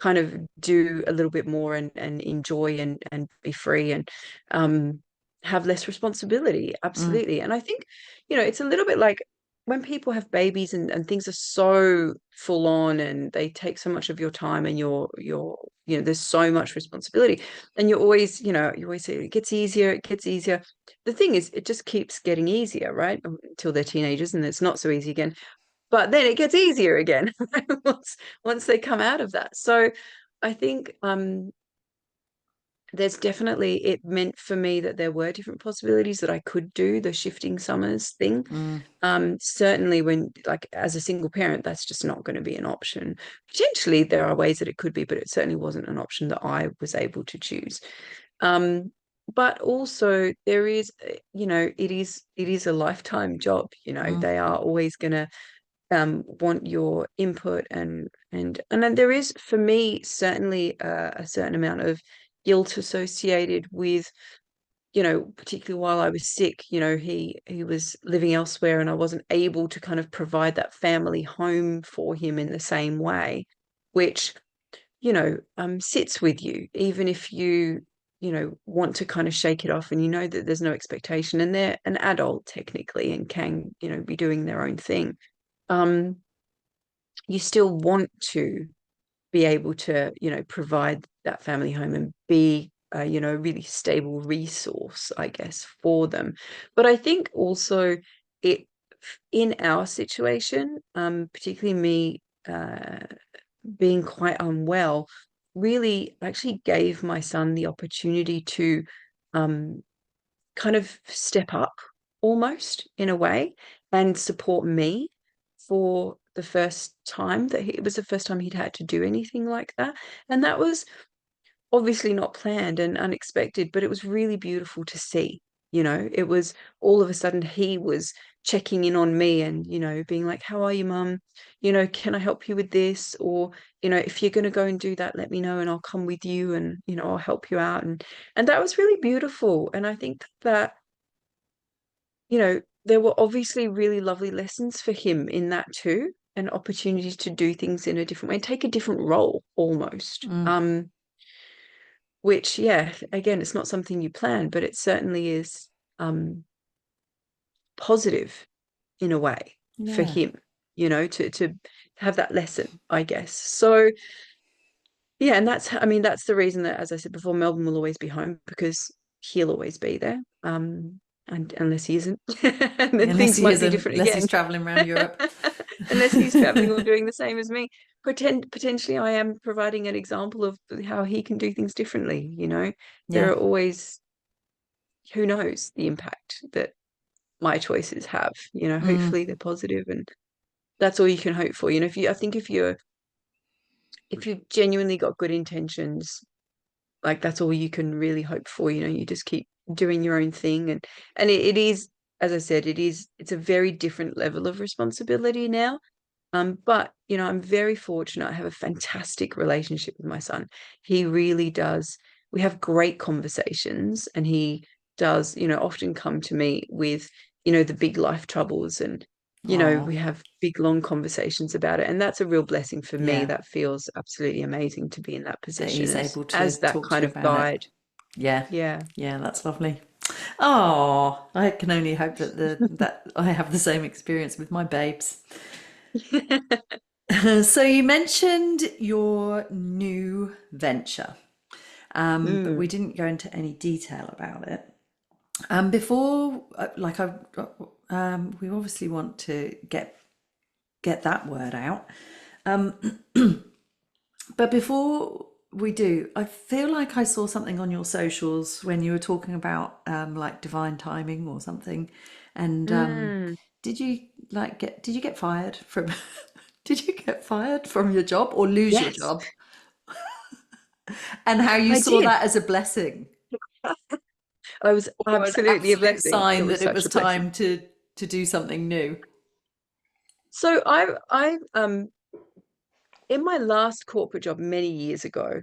kind of do a little bit more and enjoy and be free and um have less responsibility. Mm, Absolutely. And I think, it's a little bit like when people have babies and things are so full on and they take so much of your time and there's so much responsibility, and you always say it gets easier, it gets easier. The thing is, it just keeps getting easier, right? Until they're teenagers and it's not so easy again. But then it gets easier again once they come out of that. So I think there's definitely, it meant for me that there were different possibilities that I could do the shifting summers thing. mm, Certainly when, like, as a single parent, that's just not going to be an option. Potentially there are ways that it could be, but it certainly wasn't an option that I was able to choose. But also there is, it is a lifetime job. mm, They are always going to want your input, and then there is, for me, certainly a certain amount of guilt associated with, particularly while I was sick. He was living elsewhere and I wasn't able to kind of provide that family home for him in the same way, which, sits with you, even if want to kind of shake it off, and that there's no expectation and they're an adult technically and can, be doing their own thing. Um, you still want to be able to, provide that family home and be, a really stable resource, I guess, for them. But I think also it, in our situation, particularly me being quite unwell, really actually gave my son the opportunity to um, kind of step up almost in a way and support me for the first time it was the first time he'd had to do anything like that. And that was obviously not planned and unexpected, but it was really beautiful to see. It was all of a sudden he was checking in on me and, being like, how are you, mum? Can I help you with this? Or, if you're going to go and do that, let me know and I'll come with you and, I'll help you out. And that was really beautiful. And I think that, there were obviously really lovely lessons for him in that too, and opportunities to do things in a different way, take a different role almost. mm. Which, yeah, again, it's not something you plan, but it certainly is um, positive in a way for Yeah. him, to have that lesson, I guess. So, yeah, and that's the reason that, as I said before, Melbourne will always be home, because he'll always be there. And unless he isn't, and then Unless things he might be isn't, different unless again. he's traveling around Europe. Unless he's traveling or doing the same as me. Potentially I am providing an example of how he can do things differently. There Yeah. are always, who knows the impact that my choices have. Mm, Hopefully they're positive, and that's all you can hope for. I think if you've genuinely got good intentions, like, that's all you can really hope for. You just keep doing your own thing, and it is, as I said, it's a very different level of responsibility now. But I'm very fortunate. I have a fantastic relationship with my son. He really does. We have great conversations, and he does, often come to me with, the big life troubles, and oh, we have big long conversations about it, and that's a real blessing for me. yeah. That feels absolutely amazing to be in that That position he's as able to as that talk to kind you of about it. guide. Yeah. Yeah. Yeah, that's lovely. Oh, I can only hope that I have the same experience with my babes. So you mentioned your new venture, but we Mm, didn't go into any detail about it. Before, we obviously want to get that word out. But before we do, I feel like I saw something on your socials when you were talking about like divine timing or something. And mm. did you get fired from did you get fired from your job or lose your Yes, job? And how you I saw did. that as a blessing I was or an absolutely a absolute blessing. It sign was that it such was a blessing. time to do something new. So I in my last corporate job many years ago,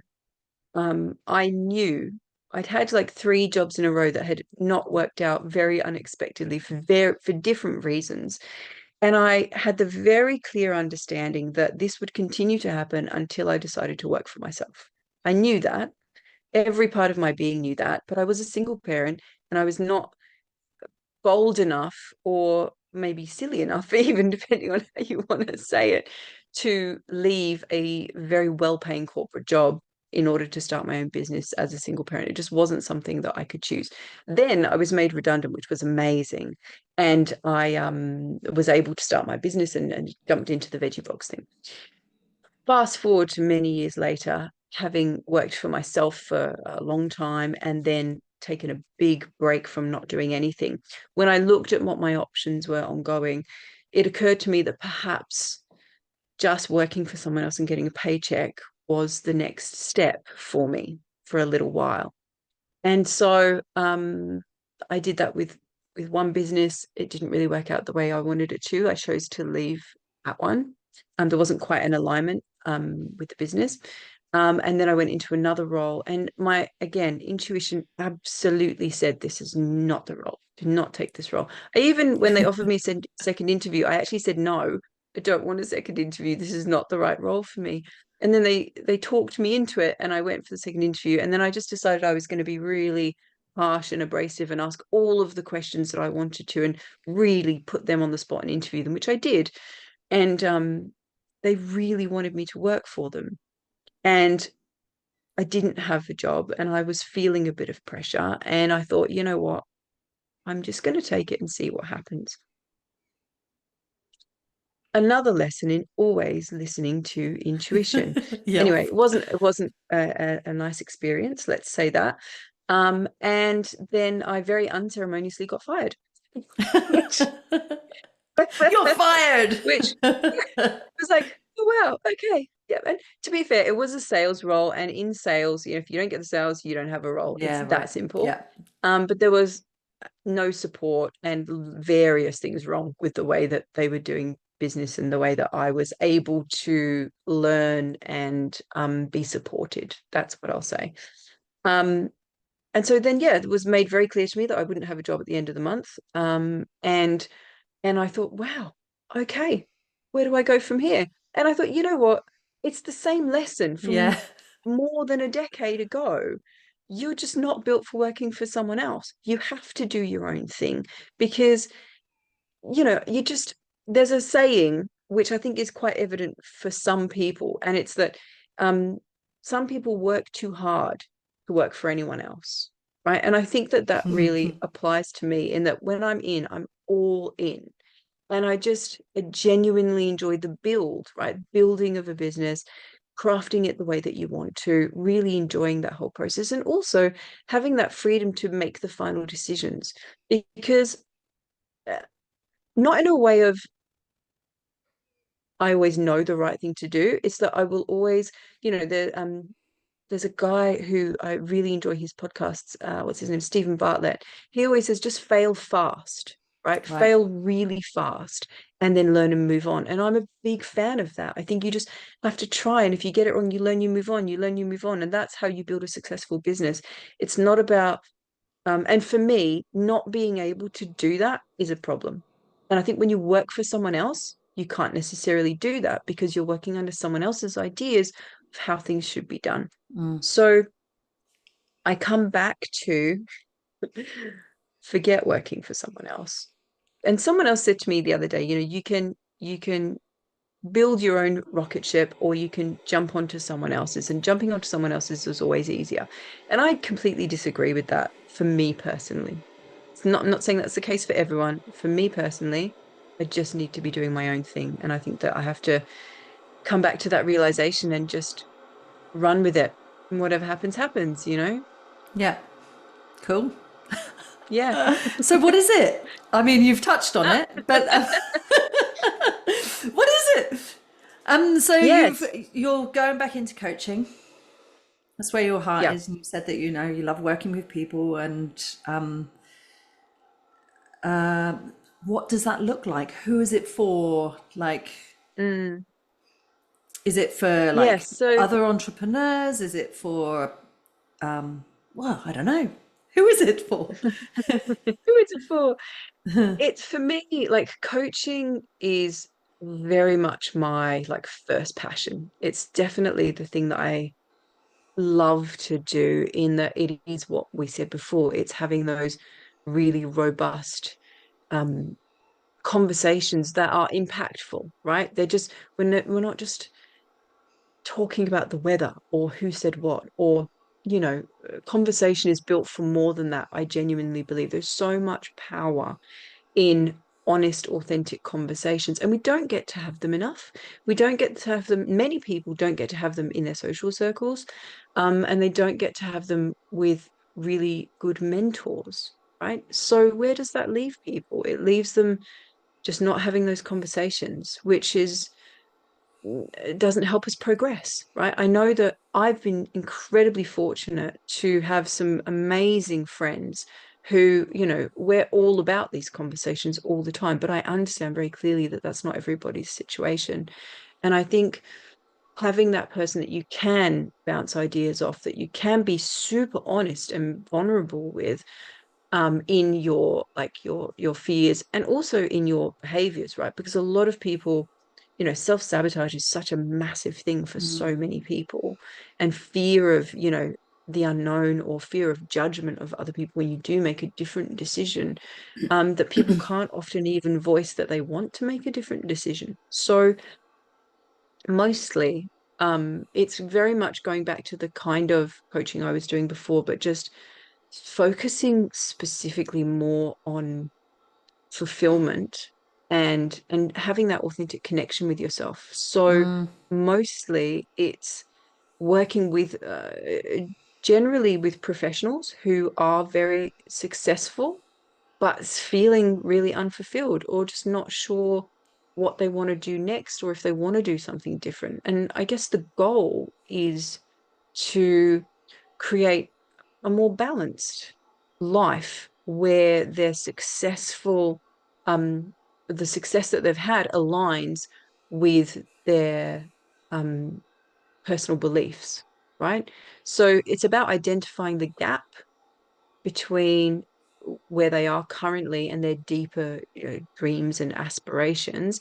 I knew I'd had like 3 jobs in a row that had not worked out very unexpectedly for different reasons. And I had the very clear understanding that this would continue to happen until I decided to work for myself. I knew that. Every part of my being knew that, but I was a single parent and I was not bold enough or maybe silly enough, even depending on how you want to say it, to leave a very well-paying corporate job in order to start my own business as a single parent. It just wasn't something that I could choose. Then I was made redundant, which was amazing. And I was able to start my business and jumped into the veggie box thing. Fast forward to many years later, having worked for myself for a long time and then taken a big break from not doing anything. When I looked at what my options were ongoing, it occurred to me that perhaps just working for someone else and getting a paycheck was the next step for me for a little while. And so I did that with one business. It didn't really work out the way I wanted it to. I chose to leave at one. There wasn't quite an alignment with the business. And then I went into another role, and my again intuition absolutely said this is not the role. Do not take this role. I even when they offered me a second interview, I actually said no. I don't want a second interview. This is not the right role for me. And then they talked me into it, and I went for the second interview. And then I just decided I was going to be really harsh and abrasive and ask all of the questions that I wanted to, and really put them on the spot and interview them, which I did. And they really wanted me to work for them. And I didn't have a job and I was feeling a bit of pressure. And I thought, you know what? I'm just going to take it and see what happens. Another lesson in always listening to intuition. Yep. Anyway, it wasn't a nice experience, let's say that. And then I very unceremoniously got fired, which You're fired. which was like, oh wow, okay. Yeah. And to be fair, it was a sales role. And in sales, if you don't get the sales, you don't have a role. It's Yeah, that right. simple. Yeah. But there was no support and various things wrong with the way that they were doing business and the way that I was able to learn and be supported. That's what I'll say. Um, and so then, yeah, it was made very clear to me that I wouldn't have a job at the end of the month. And I thought, wow, okay, where do I go from here? And I thought, you know what? It's the same lesson Yeah. from more than a decade ago. You're just not built for working for someone else. You have to do your own thing because, there's a saying which I think is quite evident for some people, and it's that um, some people work too hard to work for anyone else, right? And I think that that really applies to me in that when I'm in, I'm all in. And I genuinely enjoy the build, right? Building of a business, crafting it the way that you want to, really enjoying that whole process, and also having that freedom to make the final decisions. Because uh, not in a way of I always know the right thing to do, it's that I will always, there's a guy who I really enjoy his podcasts. What's his name? Stephen Bartlett. He always says, just fail fast, right? Right. Fail really fast and then learn and move on. And I'm a big fan of that. I think you just have to try. And if you get it wrong, you learn, you move on, you learn, you move on. And that's how you build a successful business. It's not about, and for me, not being able to do that is a problem. And I think when you work for someone else, you can't necessarily do that because you're working under someone else's ideas of how things should be done. Mm. So I come back to forget working for someone else. And someone else said to me the other day, you can build your own rocket ship or you can jump onto someone else's, and jumping onto someone else's is always easier. And I completely disagree with that for me personally. I'm not saying that's the case for everyone. For me personally, I just need to be doing my own thing. And I think that I have to come back to that realization and just run with it. And whatever happens, happens. Yeah. Cool. Yeah. So what is it? I mean, you've touched on it, but what is it? So Yes. you're going back into coaching. That's where your heart Yeah. is, and you said that you love working with people. And what does that look like? Who is it for? Like, Mm. Is it for like Yes. So other entrepreneurs? Is it for, well, I don't know. Who is it for? who is it for? It's for me, like coaching is very much my like first passion. It's definitely the thing that I love to do in that it is what we said before. It's having those really robust um conversations that are impactful, right? We're not just talking about the weather or who said what or conversation is built for more than that. I genuinely believe there's so much power in honest, authentic conversations. And we don't get to have them enough. We don't get to have them, many people don't get to have them in their social circles. And they don't get to have them with really good mentors, right? So where does that leave people? It leaves them just not having those conversations, which is it doesn't help us progress, right? I know that I've been incredibly fortunate to have some amazing friends who, we're all about these conversations all the time, but I understand very clearly that that's not everybody's situation. And I think having that person that you can bounce ideas off, that you can be super honest and vulnerable with, in your your fears and also in your behaviors, right? Because a lot of people, self-sabotage is such a massive thing for Mm. so many people, and fear of, the unknown or fear of judgment of other people when you do make a different decision, that people can't often even voice that they want to make a different decision. So mostly, it's very much going back to the kind of coaching I was doing before, but just focusing specifically more on fulfillment and having that authentic connection with yourself. So Mm. mostly it's working with generally with professionals who are very successful but feeling really unfulfilled or just not sure what they want to do next or if they want to do something different. And I guess the goal is to create a more balanced life where their successful, the success that they've had aligns with their um, personal beliefs, right? So it's about identifying the gap between where they are currently and their deeper, dreams and aspirations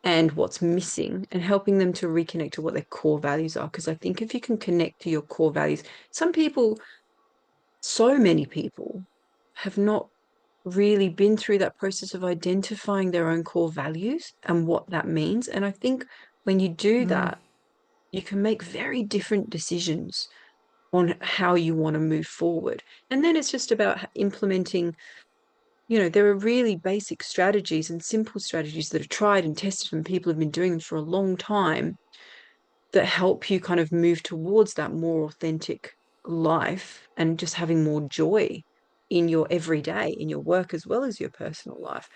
and what's missing and helping them to reconnect to what their core values are. Because I think if you can connect to your core values, some people, so many people have not really been through that process of identifying their own core values and what that means. And I think when you do Mm. that, you can make very different decisions on how you want to move forward. And then it's just about implementing, there are really basic strategies and simple strategies that are tried and tested and people have been doing them for a long time that help you kind of move towards that more authentic life and just having more joy in your everyday, in your work as well as your personal life.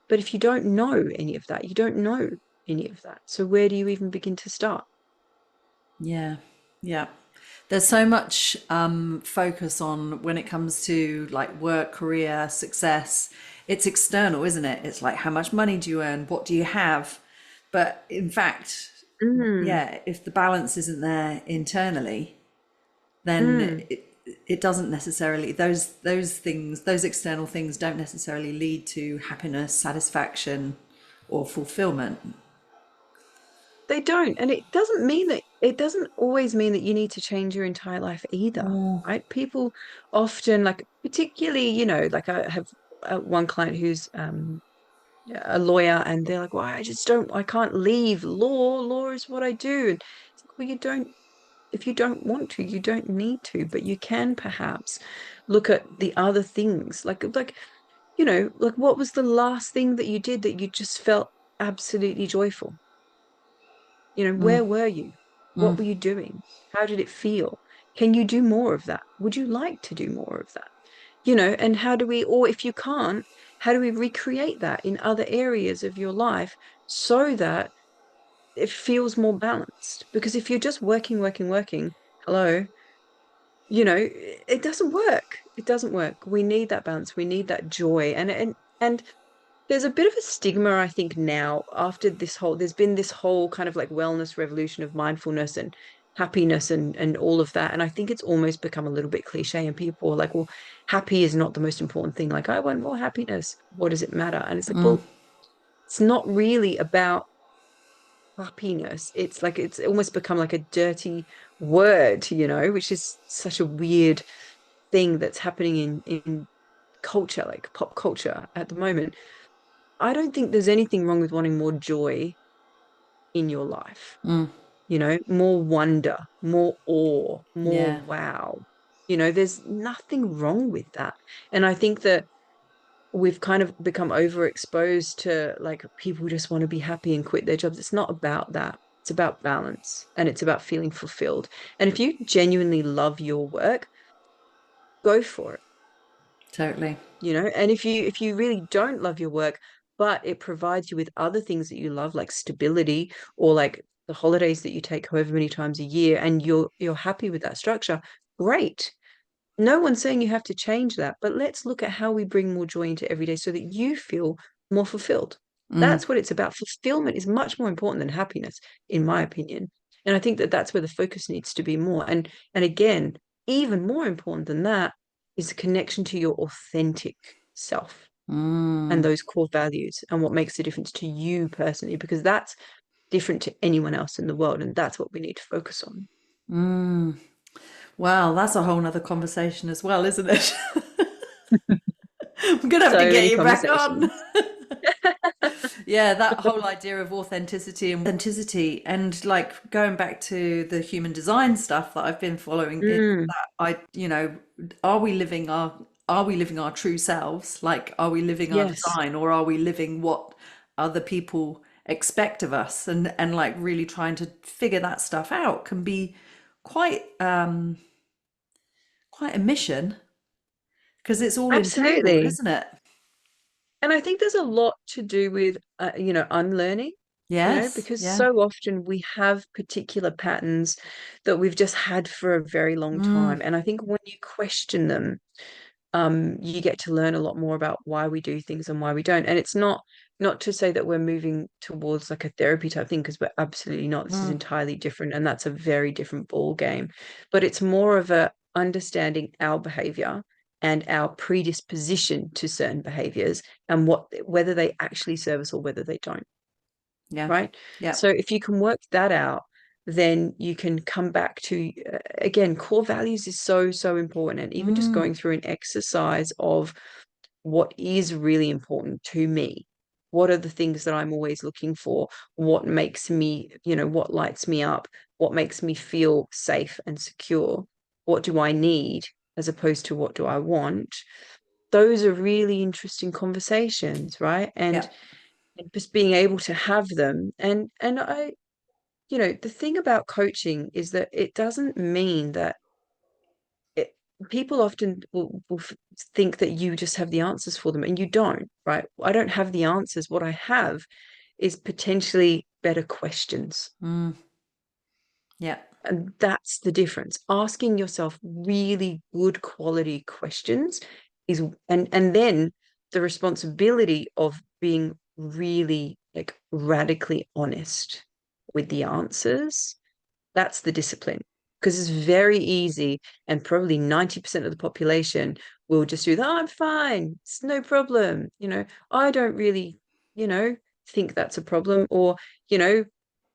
But if you don't know any of that, you don't know any of that. So where do you even begin to start? Yeah. Yeah. There's so much focus on when it comes to like work, career, success. It's external, isn't it? It's like how much money do you earn? What do you have? But in fact, Mm, yeah, if the balance isn't there internally, then mm. it doesn't necessarily those things, those external things don't necessarily lead to happiness, satisfaction, or fulfillment. They don't. And it doesn't always mean that you need to change your entire life either, Mm. right? People often, like, particularly, like I have one client who's a lawyer, and they're like, well, I can't leave law. Law is what I do. And it's like, well, if you don't want to, you don't need to, but you can perhaps look at the other things. Like what was the last thing that you did that you just felt absolutely joyful? Where were you? What were you doing? How did it feel? Can you do more of that? Would you like to do more of that? And or if you can't, how do we recreate that in other areas of your life so that it feels more balanced? Because if you're just working, working, working, hello, it doesn't work. It doesn't work. We need that balance. We need that joy. And There's a bit of a stigma, I think, now after there's been this whole kind of like wellness revolution of mindfulness and happiness and all of that. And I think it's almost become a little bit cliche and people are like, well, happy is not the most important thing. Like, I want more happiness. What does it matter? And it's like, well, it's not really about happiness. It's like it's almost become like a dirty word, which is such a weird thing that's happening in culture, like pop culture at the moment. I don't think there's anything wrong with wanting more joy in your life, more wonder, more awe, more Yeah. wow. There's nothing wrong with that. And I think that we've kind of become overexposed to like people just want to be happy and quit their jobs. It's not about that. It's about balance and it's about feeling fulfilled. And if you genuinely love your work, go for it. Totally. And if you really don't love your work, but it provides you with other things that you love, like stability or like the holidays that you take however many times a year, and you're happy with that structure, great. No one's saying you have to change that, but let's look at how we bring more joy into every day so that you feel more fulfilled. Mm, That's what it's about. Fulfillment is much more important than happiness, in my opinion. And I think that that's where the focus needs to be more. And again, even more important than that is the connection to your authentic self and mm, those core values and what makes the difference to you personally, because that's different to anyone else in the world. And that's what we need to focus on. mm. Wow, that's a whole nother conversation as well, isn't it? I'm gonna have to So get many you back on. conversations. Yeah, that whole idea of authenticity and like going back to the human design stuff that I've been following in Mm, that are we living our true selves? Like, are we living our yes. design, or are we living what other people expect of us? And like really trying to figure that stuff out can be quite quite a mission because it's all entangled, Absolutely. isn't it? And I think there's a lot to do with, unlearning, Yes, because yeah. so often we have particular patterns that we've just had for a very long Mm, time. And I think when you question them, you get to learn a lot more about why we do things and why we don't. And it's not to say that we're moving towards like a therapy type thing, because we're absolutely not. This is mm, entirely different, and that's a very different ball game. But it's more of a understanding our behavior and our predisposition to certain behaviors and whether they actually serve us or whether they don't, yeah, right? yeah. So if you can work that out, then you can come back to, again, core values is so, so important. And even just Mm, going through an exercise of what is really important to me. What are the things that I'm always looking for? What makes me, what lights me up? What makes me feel safe and secure? What do I need as opposed to what do I want? Those are really interesting conversations, right? And yeah. just being able to have them. And the thing about coaching is that it doesn't mean that it, people often will think that you just have the answers for them, and you don't, right? I don't have the answers. What I have is potentially better questions. Mm, yeah. And that's the difference. Asking yourself really good quality questions is, and then the responsibility of being really like radically honest with the answers. That's the discipline. Because it's very easy, and probably 90% of the population will just do that. Oh, I'm fine. It's no problem. I don't really, you know, think that's a problem. Or, you know,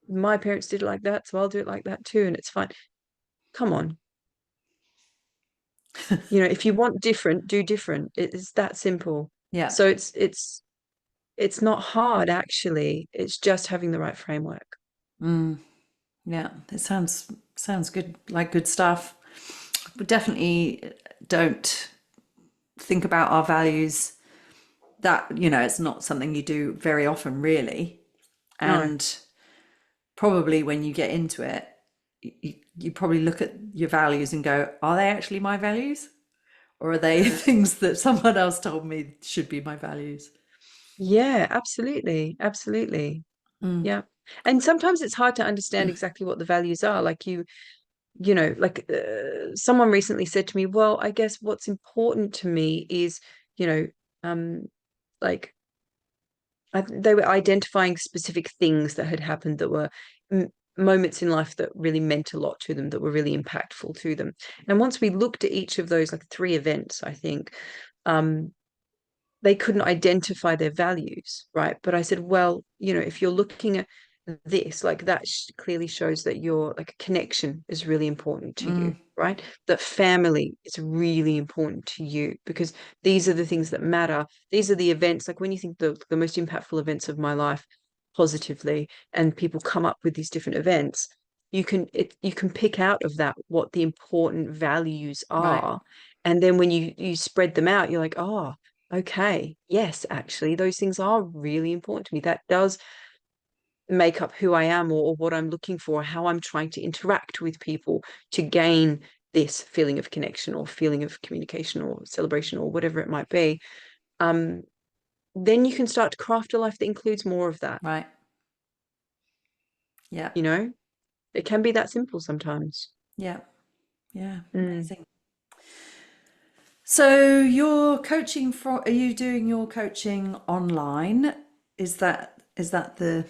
my parents did it like that, so I'll do it like that too, and it's fine. Come on. If you want different, do different. It's that simple. Yeah. So it's not hard actually. It's just having the right framework. Mm, yeah. It sounds good, like good stuff. We definitely don't think about our values that, it's not something you do very often, really. No. And probably when you get into it, you probably look at your values and go, are they actually my values? Or are they Mm. things that someone else told me should be my values? Yeah, absolutely. Absolutely. Mm, Yeah. And sometimes it's hard to understand exactly what the values are. Like like someone recently said to me, well, I guess what's important to me is, you know, um, like they were identifying specific things that had happened that were moments in life that really meant a lot to them, that were really impactful to them. And once we looked at each of those, like 3 events, I think, um, they couldn't identify their values, right? But I said, well, if you're looking at this, like that clearly shows that your like connection is really important to you, Mm, right? That family is really important to you, because these are the things that matter. These are the events, like when you think the most impactful events of my life positively, and people come up with these different events, you can pick out of that what the important values right, are. And then when you spread them out, you're like, oh, okay, yes, actually, those things are really important to me. That does make up who I am, or what I'm looking for, how I'm trying to interact with people to gain this feeling of connection or feeling of communication or celebration or whatever it might be. Um, then you can start to craft a life that includes more of that. right. Yeah, You know, it can be that simple sometimes. yeah, yeah. Mm. Amazing. So you're coaching are you doing your coaching online? Is that the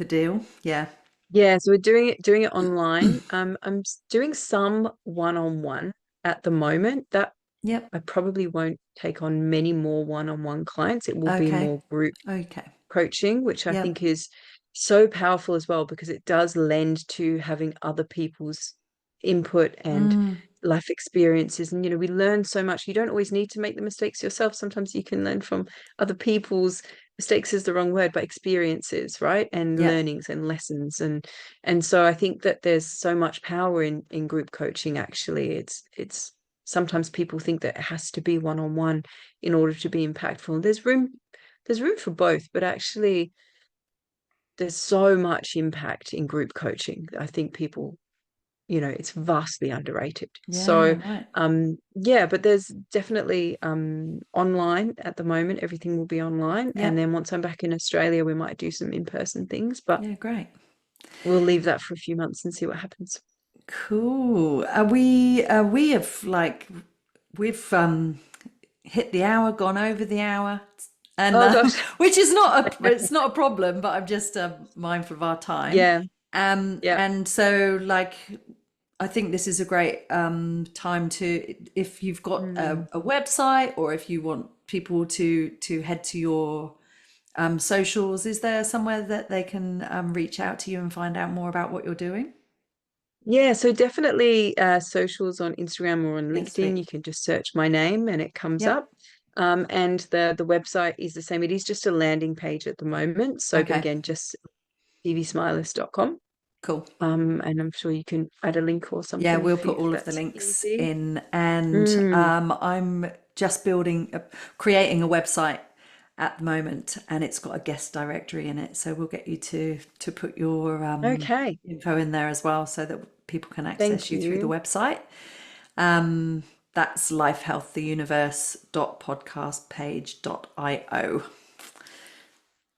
deal? Yeah. Yeah, so we're doing it online. I'm doing some one-on-one at the moment. That Yep. I probably won't take on many more one-on-one clients. It will be Okay. more group Okay. coaching, which I Yep. think is so powerful as well, because it does lend to having other people's input and Mm, life experiences. And, we learn so much. You don't always need to make the mistakes yourself. Sometimes you can learn from other people's mistakes is the wrong word, but experiences, right? And yep. learnings and lessons. And so I think that there's so much power in group coaching, actually. It's sometimes people think that it has to be one-on-one in order to be impactful. There's room for both, but actually there's so much impact in group coaching. I think people, it's vastly underrated. Yeah, So, right. yeah, but there's definitely online at the moment. Everything will be online. And Yep. then once I'm back in Australia, we might do some in-person things, but Yeah, great. we'll leave that for a few months and see what happens. Cool. We have we've hit the hour, gone over the hour, and Oh gosh. which is not it's not a problem, but I'm just mindful of our time. Yeah. Yeah. And so I think this is a great time to, if you've got Mm. a website, or if you want people to head to your socials, is there somewhere that they can reach out to you and find out more about what you're doing? Yeah, so definitely socials on Instagram or on Yes, LinkedIn. please. You can just search my name and it comes Yep. up. And the website is the same. It is just a landing page at the moment. So, but Okay. again, just steviesmilas.com. Cool. And I'm sure you can add a link or Yeah, something we'll if put all of the that's links easy. in, and Mm, I'm just creating a website at the moment, and it's got a guest directory in it. So we'll get you to put your okay. info in there as well, so that people can access Thank you through the you. website. That's lifehealththeuniverse.podcastpage.io.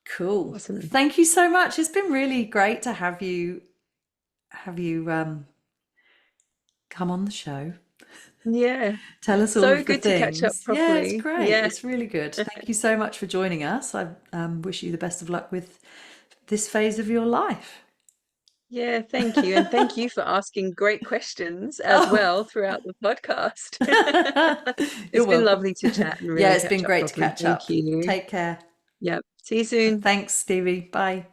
Cool. Awesome. Thank you so much. It's been really great to have you come on the show. Yeah. Tell us all So of the good to catch up things. Yeah, it's properly. great. Yeah. It's really good. Thank you so much for joining us. I wish you the best of luck with this phase of your life. Yeah, thank you. And thank you for asking great questions as Oh, well throughout the podcast. you're It's been welcome. lovely to chat and Yeah, really it's catch been up great to properly. catch Thank up. you. Take care. Yep. See you soon. Thanks, Stevie. Bye.